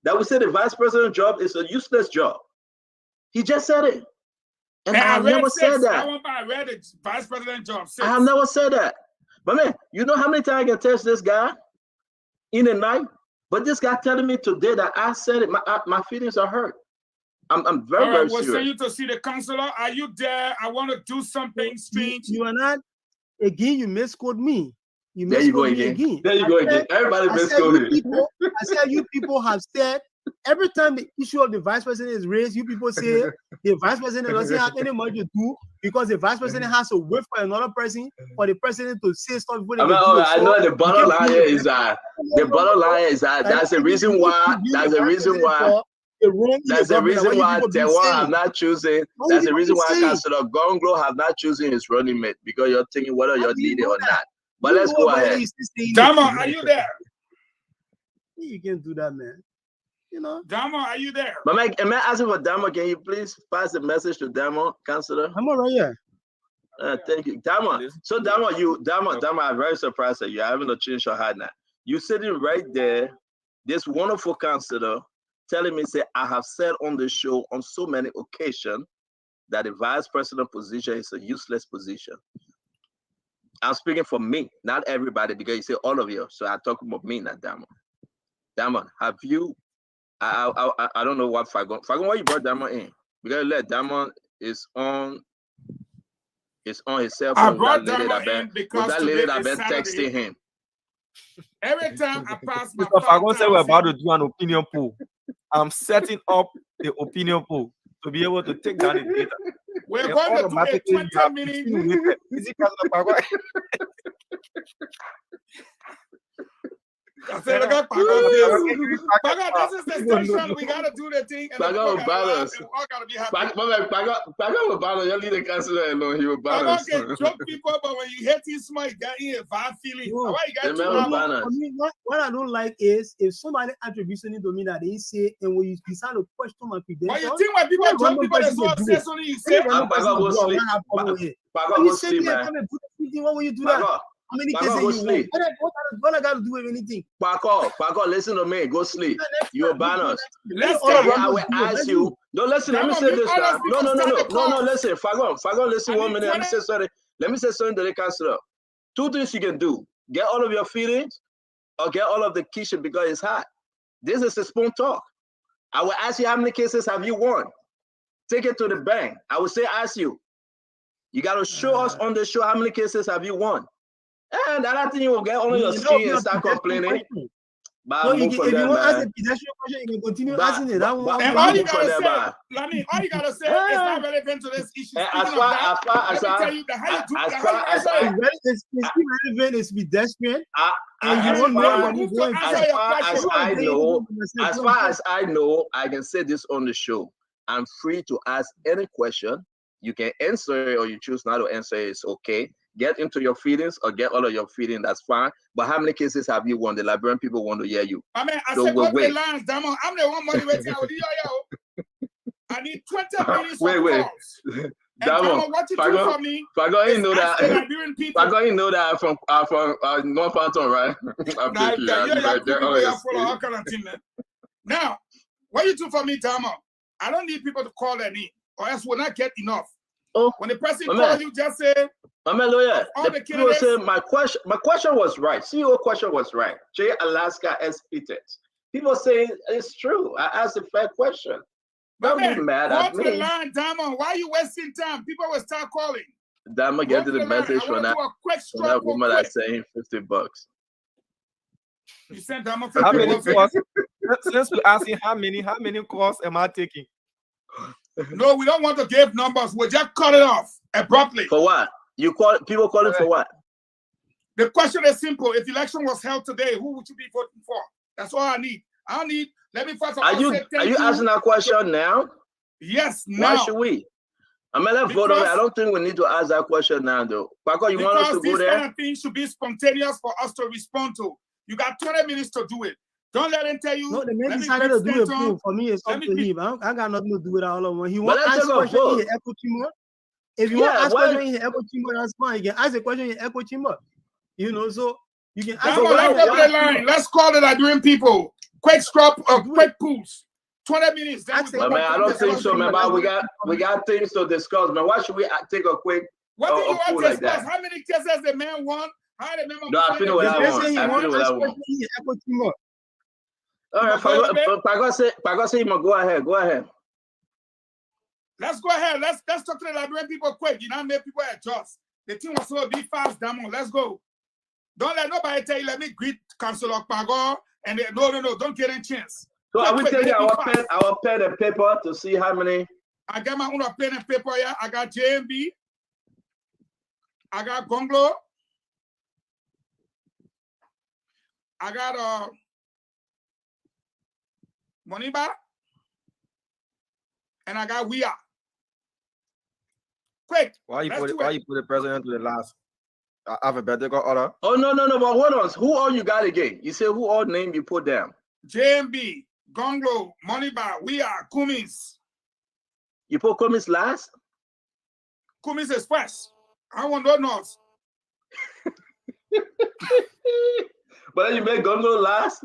that we said the vice president job is a useless job. He just said it. And I have never said that. I read it. Vice president job. I have never said that. But man, you know how many times I can text this guy in the night? But this guy telling me today that I said it, my feelings are hurt. I'm very serious. We'll send you to see the counselor. Are you there? I want to do something strange. You are not. Again, you misquote me. There you go again. There you go again. Everybody misquoted. I said you people have said every time the issue of the vice president is raised, you people say the vice president doesn't have any money to do because the vice president has to wait for another person for the president to say stuff. I know the bottom line is that that's the reason why. That's the reason why. That's the reason why Tewan have not chosen. That's the reason why Councillor Gonglo have not chosen his running mate, because you're thinking whether you're leading or not. But let's go ahead. Damo, are you there? You can't do that, man. You know. Damo, are you there? But Mike, am I asking for Damo? Can you please pass the message to Damo, Councillor? I'm all right here. Thank you, Damo. So Damo, I'm very surprised that you're having to change your hat now. You sitting right there, this wonderful councillor, telling me, say, I have said on the show on so many occasions that the vice president position is a useless position. I'm speaking for me, not everybody, because you say all of you. So I talk about me, not Diamond. Diamond, have you? I don't know what Fagon. Fagon, why you brought Diamond in? Because let Diamond is on his cell phone. I brought Diamond in because that today lady that is been Saturday. texting him. Every time I pass my Mr. Fagon said we're about 5,000, to do an opinion poll. I'm setting up the opinion poll to be able to take down the data. we're And going to do a automatically you 20 have minute. 15 minutes. Is it President Fagon? I said, look at Pagan, this is the station. We gotta do the thing. And Pagan will ban us. we all gotta be happy. Pagan will ban us. You leave the councilor alone. He will ban Pagan us. can joke people, but when you hit him smart, you got in a bad feeling. No. Why you got The too man will loud? ban us. I mean, what I don't like is if somebody attributes something to me that they say, and when you decide to question my But you credentials, think when people Yeah, joke one people, they person so will do upset it. something you say. Pagan will sleep. Pagan When will you say sleep, me and man. come and put everything, what will you do that? Pagan, How many Pagan, cases go you sleep. want? What I got to do with anything? Pagan, listen to me. Go sleep. You will ban us. Let's All go. of Yeah, us I will do it. ask Let's you. do it. No, listen. Let me Diamond, say you this all now. us people start the No. call. Listen, Fagon, listen I 1 need minute. Let me 20. say something. Let me say something to the councilor. 2 things you can do: get all of your feelings, or get all of the kitchen because it's hot. This is a spoon talk. I will ask you how many cases have you won. Take it to the bank. I will say, ask you. You got to show us on the show how many cases have you won. And that thing you will get on your skin and start complaining. But No, move from if you there, want to ask a man. pedestrian question, you can continue But- asking it. That but- one. And but- all you move from gotta there, say, man. Lani, all you gotta say is not relevant to this issue. And Speaking as of far that, as far let as me I tell you that how you do as that. far How you as answer I- it. It's relevant. It's pedestrian. as And you don't know far when you move go to and answer as your far as question. I know, I can say this on the show. I'm free to ask any question. You can answer it or you choose not to answer it. It's okay. Get into your feelings or get all of your feelings. That's fine. But how many cases have you won? The Liberian people want to hear you. I mean, I So said, we'll go to the wait. lines, Diamond. I'm the one motivating. I will do yo. I need 20 minutes Wait. of calls. And Diamond, what you do Fagon, for me Fagon, you is know ask the that. Liberian people. Fagon, you know that from North Phantom, right? Now, follow all kind of thing, man. Now, what you do for me, Diamond? I don't need people to call their name, or else we'll not get enough. Oh, When the person my calls man. you, just say, I'm a lawyer. All The the people say candidates- my question was right. CEO question was right. J Alaska S. Peters. People say it's true. I asked a fair question. my Don't be man, mad go at to the me. line, Diamond. Why are you wasting time? People will start calling. I'm gonna Go get to the line. message I from want to that, do a quick from stroke that real woman quick. that's saying $50. You sent Diamond How 50 many bucks. calls? Since we're asking how many calls am I taking? No, we don't want to give numbers. We'll just cut it off abruptly. For what? You call people calling for what? The question is simple. If the election was held today, who would you be voting for? That's all I need. I need. Let me first of all Are you say thank you. asking that question now? Yes, Why now. should we? I mean, let's vote on it. Because- I don't think we need to ask that question now, though. Paco, you want us Because to go these there? kind of things should be spontaneous for us to respond to. You got 20 minutes to do it. Don't let him tell you. No, the man let me decided to break do a Stanton. poll. For me, it's Let up me to be- him. I got nothing to do with all of them. He But want to let's ask take a question vote. in the echo chamber. If you Yeah, want to ask why- question in the echo chamber, that's fine. You can ask a question in the echo chamber. You know, so you can ask. Come But on, why- let's go to why- the line. Let's call the Liberian people. Quick stop, quick pools. 20 minutes. Then Ask we the go But man, back I to don't the think so, election. man. We got things to discuss, man. Why should we take a quick? What do a you want pool to like discuss? that? How many cases the man won? How the man No, I feel what The I man want. say he I want feel to what I ask want. question in the echo chamber. All right, Paco say, go ahead. Go ahead. Let's go ahead. Let's talk to the Liberian people quick. You know, make people adjust. The thing was so be fast, Damon. Let's go. Don't let nobody tell you, let me greet Councilor Pago. And no, don't get a chance. So are we Quick, taking make it our fast. pen and paper to see how many? I got my own pen and paper here. I got JMB. I got Gonglo. I got Moniba. And I got We Are. Quick. Why you Let's put do why it. you put the president to the last alphabetical order? Oh no! But hold on. Who all you got again? You say who all name you put down? JMB, Gonglo, Moniba, We Are, Kumis. You put Cummins last? Kumis is first. I want no notes. But then you make Gongo last?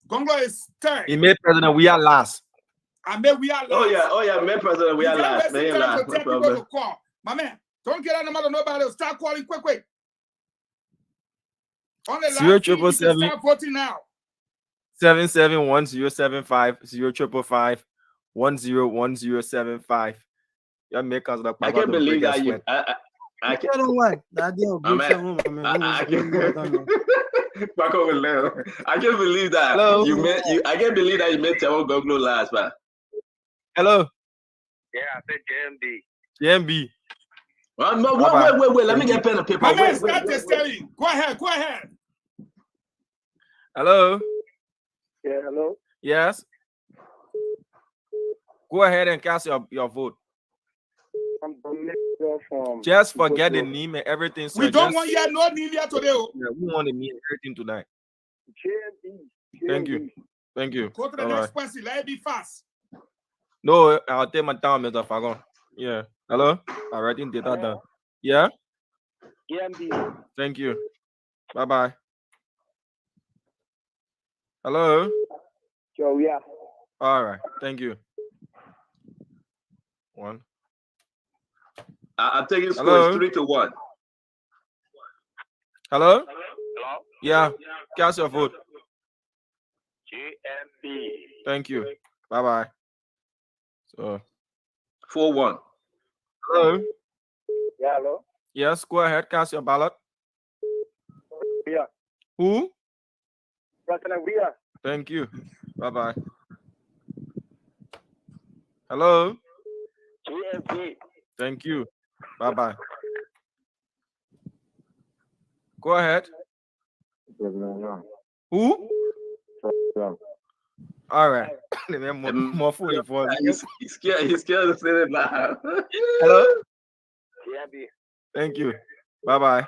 Gonglo is third. He made president. We are last. I made We Are last. Oh yeah, make president, we You are can't last. waste They the ain't time last, to no tell people problem. to call. My man, don't get on the matter nobody. Start calling quick. On the Zero live feed, triple you can seven start voting now. 771075 0555 101075. You make us like I Papa can't to believe break a that you. sweat. I I don't like that deal. I'm Big at. Sam, man. I Who was can't. done? Back over there. I can't believe that Hello. you made you. I can't believe that you made Taiwo Goglo last, man. Hello. Yeah, I said JMB. JMB. No, Bye-bye. wait. Let me Thank get you. pen and paper. My man, Wait. start the steering. Go ahead. Hello. Yeah, hello. Yes. Go ahead and cast your vote. I'm Dominic from. Just forget the name and everything. We Sir. don't Just, want you no need here today. Oh. yeah, we want the name and everything tonight. JMB. Thank you. Thank you. Go to the Bye-bye. next person. Let it be fast. No, I'll take my time, Mr. Fagon. Yeah. Hello. I'm writing data down. Yeah. JMB. Thank you. Bye-bye. Hello. Yo, yeah. All right. Thank you. One. I'm taking Hello? scores 3-1. Hello. Hello? Yeah. Cast your vote. JMB. Thank you. Bye-bye. So. 4-1. Hello. Yeah, hello? Yes. Go ahead. Cast your ballot. Yeah. Who? President, we are. Thank you. Bye-bye. Hello. JMB. Thank you. Bye-bye. Go ahead. Who? All right. More food for He's scared to say it loud. Hello. JMB. Thank you. Bye-bye.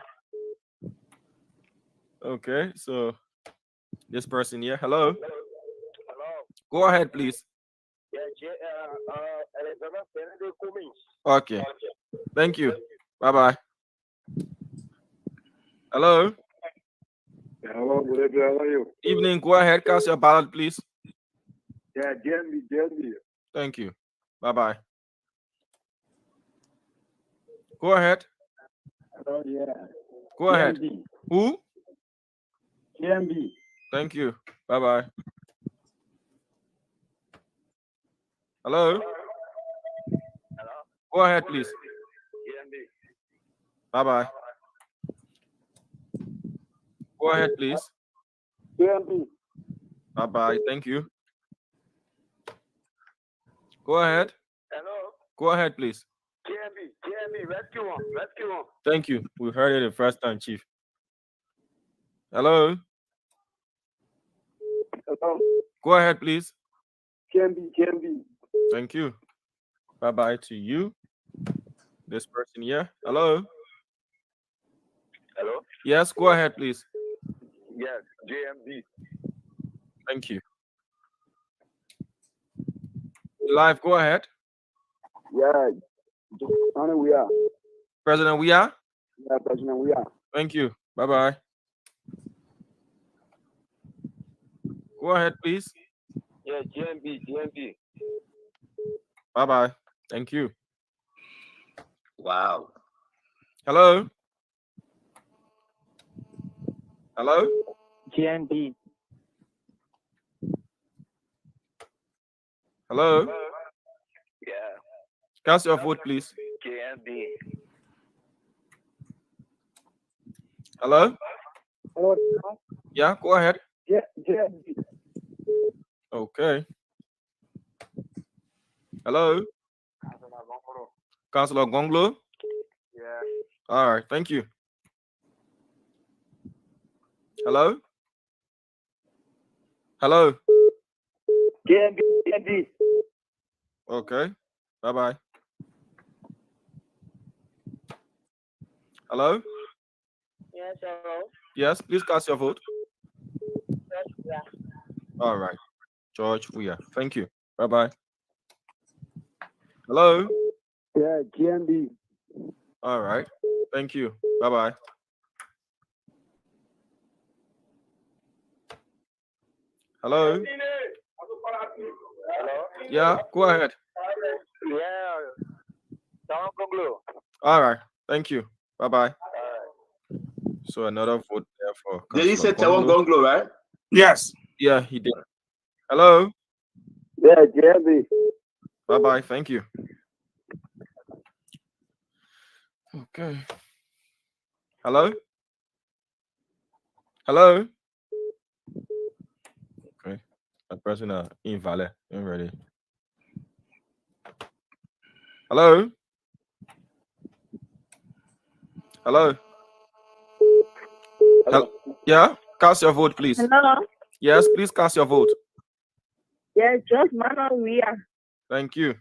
Okay, so this person here. Hello. Hello? Go ahead, please. Yeah, Elizabeth Kennedy Cummings. Okay. Thank you. Bye-bye. Hello. Yeah, hello, good evening. How are you? Evening. Go ahead. Cast your ballot, please. Yeah, JMB. Thank you. Bye-bye. Go ahead. Hello, yeah. Go ahead. Who? JMB. Thank you. Bye-bye. Hello. Hello? Go ahead, please. JMB. Bye-bye. Go ahead, please. JMB. Bye-bye. Thank you. Go ahead. Hello? Go ahead, please. JMB, rescue one. Thank you. We heard it the first time, Chief. Hello. Hello? Go ahead, please. JMB. Thank you. Bye-bye to you. This person here. Hello. Hello? Yes, go ahead, please. Yes, JMB. Thank you. Live, go ahead. Yeah, we are. President, we are. Yeah, President, we are. Thank you. Bye-bye. Go ahead, please. Yeah, GMB. Bye-bye. Thank you. Wow. Hello. Hello. GMB. Hello. Yeah, Cast your vote, please. GMB. Hello. Hello? Yeah, go ahead. Yeah, GMB. Okay. Hello. Councilor Gonglo. Yeah. All right. Thank you. Hello. Hello. GMB. Okay. Bye-bye. Hello. Yes, hello. Yes, please cast your vote. Yeah. All right. George, we are. Thank you. Bye-bye. Hello. Yeah, GMB. All right. Thank you. Bye-bye. Hello. Hello? Yeah, go ahead. Yeah. Down Konglo. All right. Thank you. Bye-bye. So another vote there for Did he say Councillor Taiwan Gonglo. Gonglo, right? Yes. Yeah, he did. Hello. Yeah, JB. Bye bye. Thank you. Okay. Hello. Hello. Okay. A person invalid. I'm ready. Hello. Hello. Hello. Yeah. Cast your vote, please. Hello. Yes, please cast your vote. Yes, just Manuel Weir. Thank you.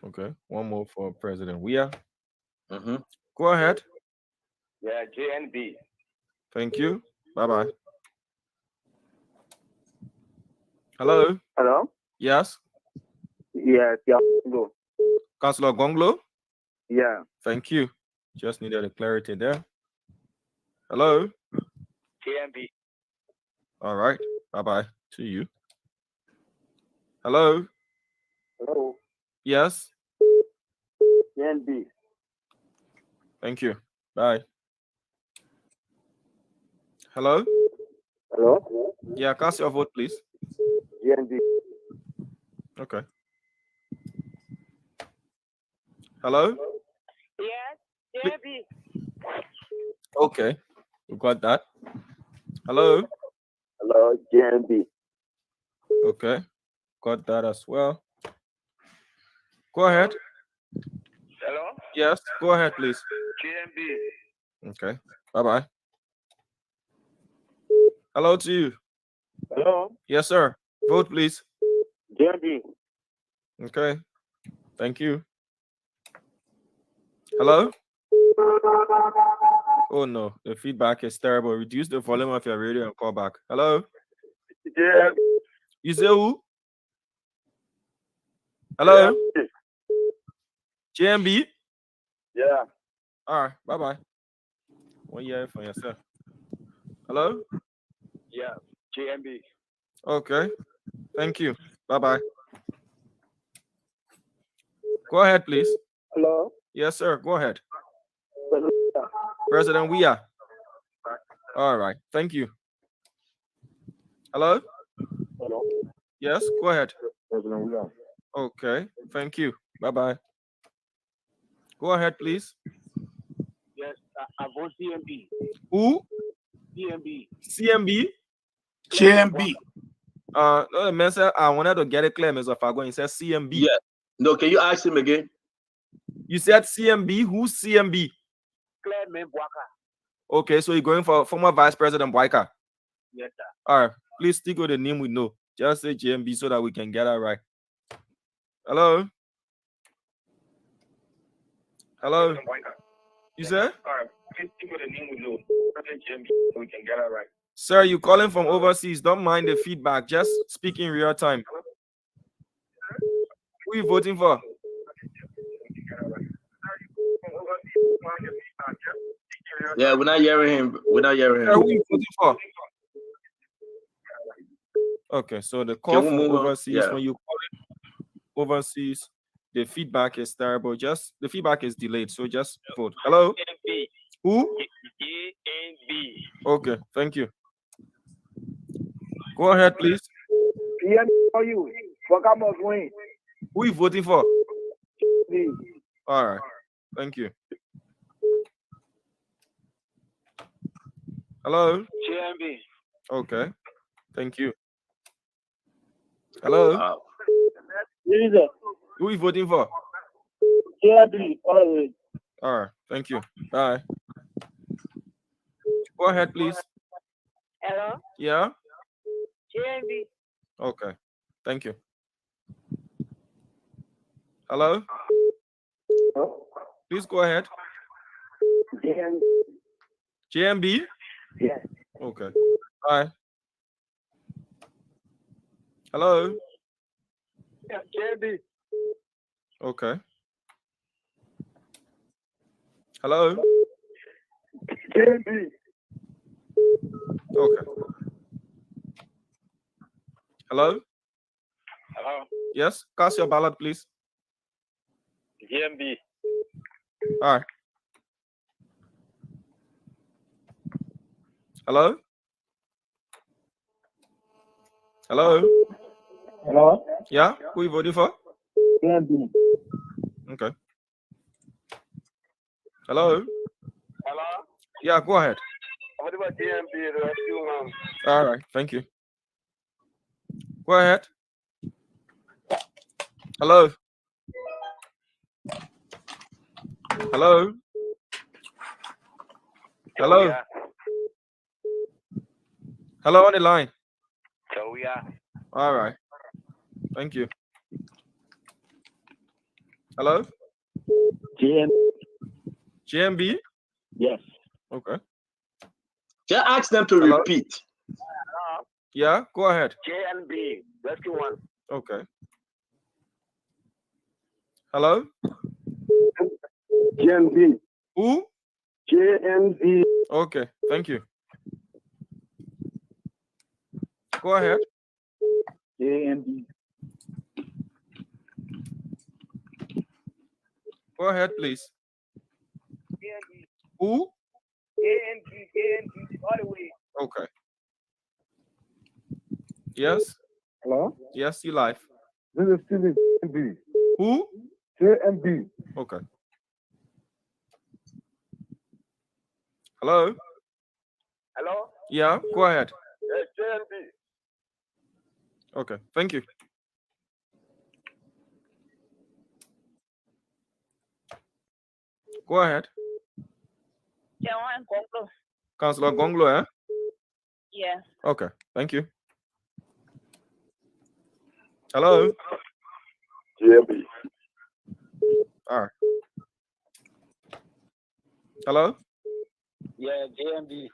Okay. One more for President Weir. Mm-hmm. Go ahead. Yeah, JNB. Thank you. Bye bye. Hello. Hello. Yes. Yeah, Tiago. Councillor Gonglo. Yeah. Thank you. Just needed a clarity there. Hello. JNB. All right. Bye bye to you. Hello. Hello. Yes. JNB. Thank you. Bye. Hello. Hello. Yeah, cast your vote, please. JNB. Okay. Hello. Yes, JB. Okay. We got that. Hello. Hello, JNB. Okay. Got that as well. Go ahead. Hello. Yes. Go ahead, please. JNB. Okay. Bye bye. Hello to you. Hello. Yes, sir. Vote, please. JNB. Okay. Thank you. Hello. Oh no, the feedback is terrible. Reduce the volume of your radio and call back. Hello. JNB. You say who? Hello. JMB. Yeah. All right. Bye bye. 1 year for yourself. Hello. Yeah. JNB. Okay. Thank you. Bye bye. Go ahead, please. Hello. Yes, sir. Go ahead. Hello. President Weir. All right. Thank you. Hello. Hello. Yes. Go ahead. President William. Okay. Thank you. Bye bye. Go ahead, please. Yes, I vote CMB. Who? CMB. CMB. JMB. No, the man said I wanted to get it clear, Mr. Fago. He said CMB. Yeah. No, can you ask him again? You said CMB. Who's CMB? Clement Bwaka. Okay, so you're going for former Vice President Boyka. Yes, sir. All right. Please stick with the name we know. Just say JMB so that we can get it right. Hello. Hello. You said? All right. Please stick with the name we know. President JMB so we can get it right. Sir, you calling from overseas. Don't mind the feedback. Just speak in real time. Who you voting for? Yeah, we're not hearing him. We're not hearing Sir, him. who you voting for? Okay, so the call Can we from move on? overseas, Yeah. when you call it overseas, the feedback is terrible. Just the feedback is delayed, so just vote. Hello? JNB. Who? JNB. Okay, thank you. Go ahead, please. PM for you. Bwaka must win. Who you voting for? Me. All right, thank you. Hello? JNB. Okay, thank you. Hello? Wow. Jesus. Who you voting for? JNB. Always. All right, thank you. Bye. Go ahead, please. Hello. Yeah? JNB. Okay, thank you. Hello? Please go ahead. JNB. JMB? Yeah. Okay. Bye. Hello? Yeah, JNB. Okay. Hello? JNB. Okay. Hello? Hello. Yes? Cast your ballot, please. JNB. All right. Hello? Hello? Hello? Yeah? Who you voting for? JMB. Okay. Hello? Hello? Yeah, go ahead. What about JMB, the rescue man? All right, thank you. Go ahead. Hello? Hello? Hello? Yeah. Hello on the line. So yeah. All right. Thank you. Hello? JMB. GMB? Yes. Okay. Just ask them to Hello? repeat. Yeah, go ahead. JNB, rescue one. Okay. Hello? JMB. Who? JMB. Okay, thank you. Go ahead. JMB. Go ahead, please. JNB, Who? JNB, all the way. Okay. Yes? Hello? Yes, you live. This is Steven. JMB. Who? JMB. Okay. Hello? Hello? Yeah, go ahead. Yes, JNB. Okay, thank you. Go ahead. Councillor Gonglo, eh? Yeah. Okay, thank you. Hello? JNB. All right. Hello? Yeah, JNB.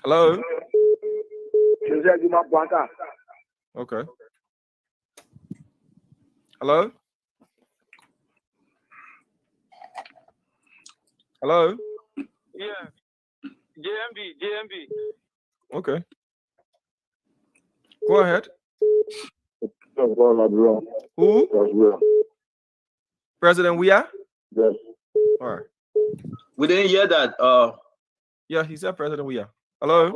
Hello? Joseph Blanca. Okay. Hello? Hello? Yeah. JNB. Okay. Go ahead. Who? President Weah? Yes. All right. We didn't hear that. Yeah, he said President Weah. Hello?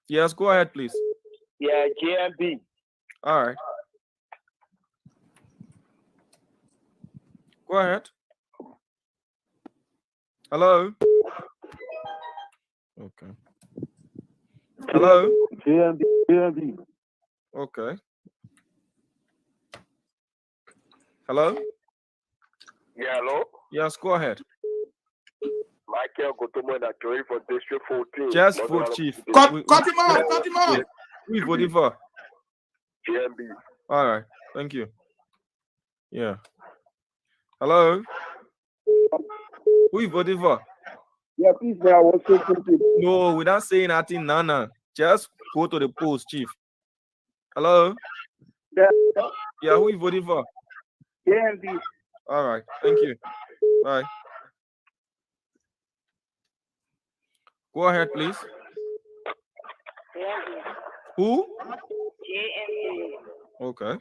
Yes, go ahead, please. Yeah, JNB. All right. Go ahead. Hello? Okay. Hello? JMB. Okay. Hello? Yeah, hello? Yes, go ahead. Michael Gotomo and Akiri for District 14. Just vote, Chief. Cut him off. Cut him off. Who you voting for? JNB. All right. Thank you. Yeah. Hello? Who you voting for? Yeah, please, I was so confused. No, we're not saying nothing, Nana. Just go to the polls, Chief. Hello? Yeah. Yeah, who you voting for? JMB. All right. Thank you. Bye. Go ahead, please. Who? JMB. Okay.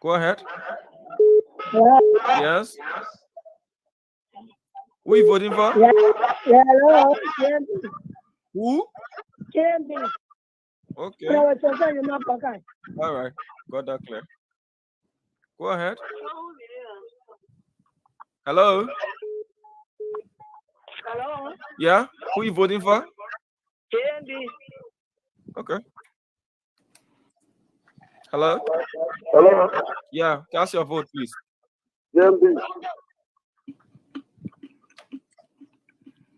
Go ahead. Yes. Who you voting for? Yeah, hello. JMB. Who? JMB. Okay. Hello. All right. Got that clear. Go ahead. Hello? Yeah? Who you voting for? JMB. Okay. Hello? Hello? Yeah, cast your vote, please. JMB.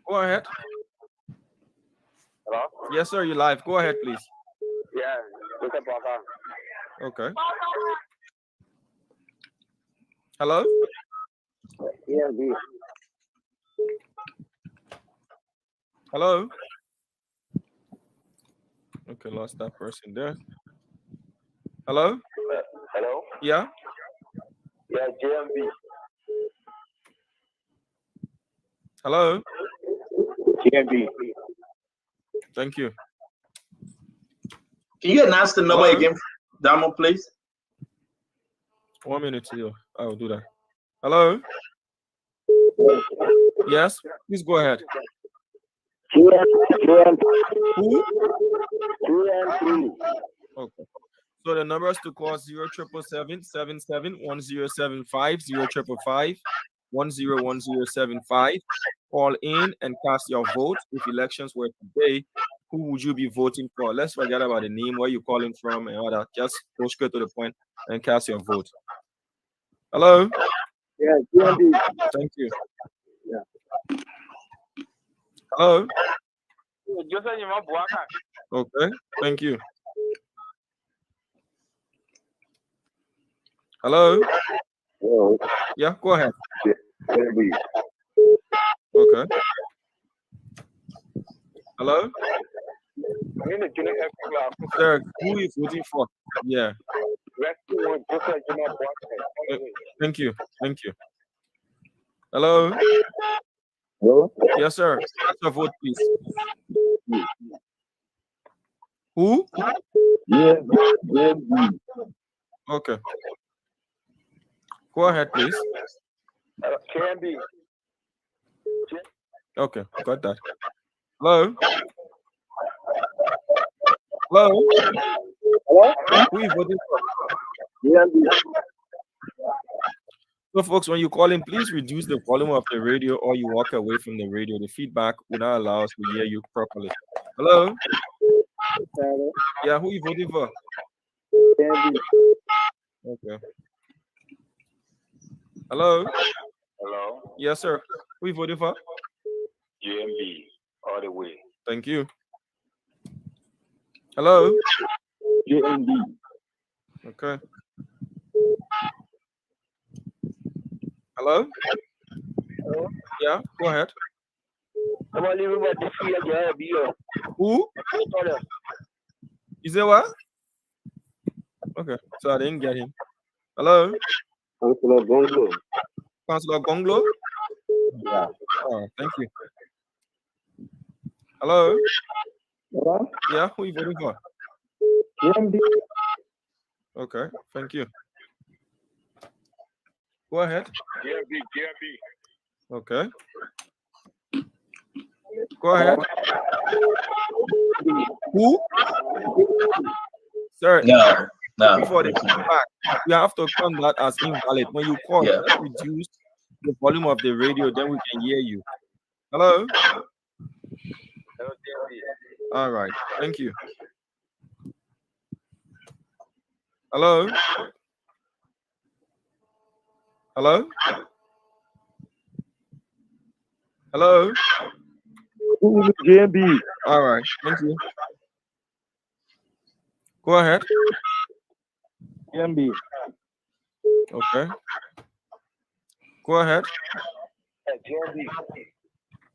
Go ahead. Hello? Yes, sir, you live. Go ahead, please. Yeah, Joseph Blanca. Okay. Hello? JMB. Hello? Okay, lost that person there. Hello? Hello? Yeah? Yeah, JMB. Hello? JMB. Thank you. Can you announce the number Hello? again, Damo, please? 1 minute here. I will do that. Hello? Yes, please go ahead. GM3. Who? GM3. Okay. So the numbers to call 077771075 055101075. Call in and cast your vote. If elections were today, who would you be voting for? Let's forget about the name, where you're calling from, and all that. Just go straight to the point and cast your vote. Hello. Yeah, GMB. Thank you. Yeah. Hello. Okay. Thank you. Hello. Hello. Yeah, go ahead. GMB. Okay. Hello. Sir, who are you voting for? Yeah. Thank you. Thank you. Hello. Hello. Yes, sir. Cast your vote, please. Who? GMB. Okay. Go ahead, please. GMB. Okay, got that. Hello. Hello. Hello. Who are you voting for? GMB. So, folks, when you call in, please reduce the volume of the radio or you walk away from the radio. The feedback will not allow us to hear you properly. Hello? Hello. Yeah, who are you voting for? GMB. Okay. Hello? Hello. Yes, sir. Who are you voting for? GMB. All the way. Thank you. Hello? GMB. Okay. Hello? Hello. Yeah, go ahead. I'm only about to see a job. Who? You say what? Okay, so I didn't get him. Hello? Councilor Bongo. Councilor Gonglo? Yeah. Oh, thank you. Hello? Hello. Yeah, who are you voting for? GMB. Okay, thank you. Go ahead. GMB. Okay. Go ahead. Who? Sir, No, no. before the feedback, you have to count that as invalid. When you call, Yeah. just reduce the volume of the radio, then we can hear you. Hello? Hello, GMB. All right, thank you. Hello? Hello? Hello? GMB. All right, thank you. Go ahead. GMB. Okay. Go ahead. GMB.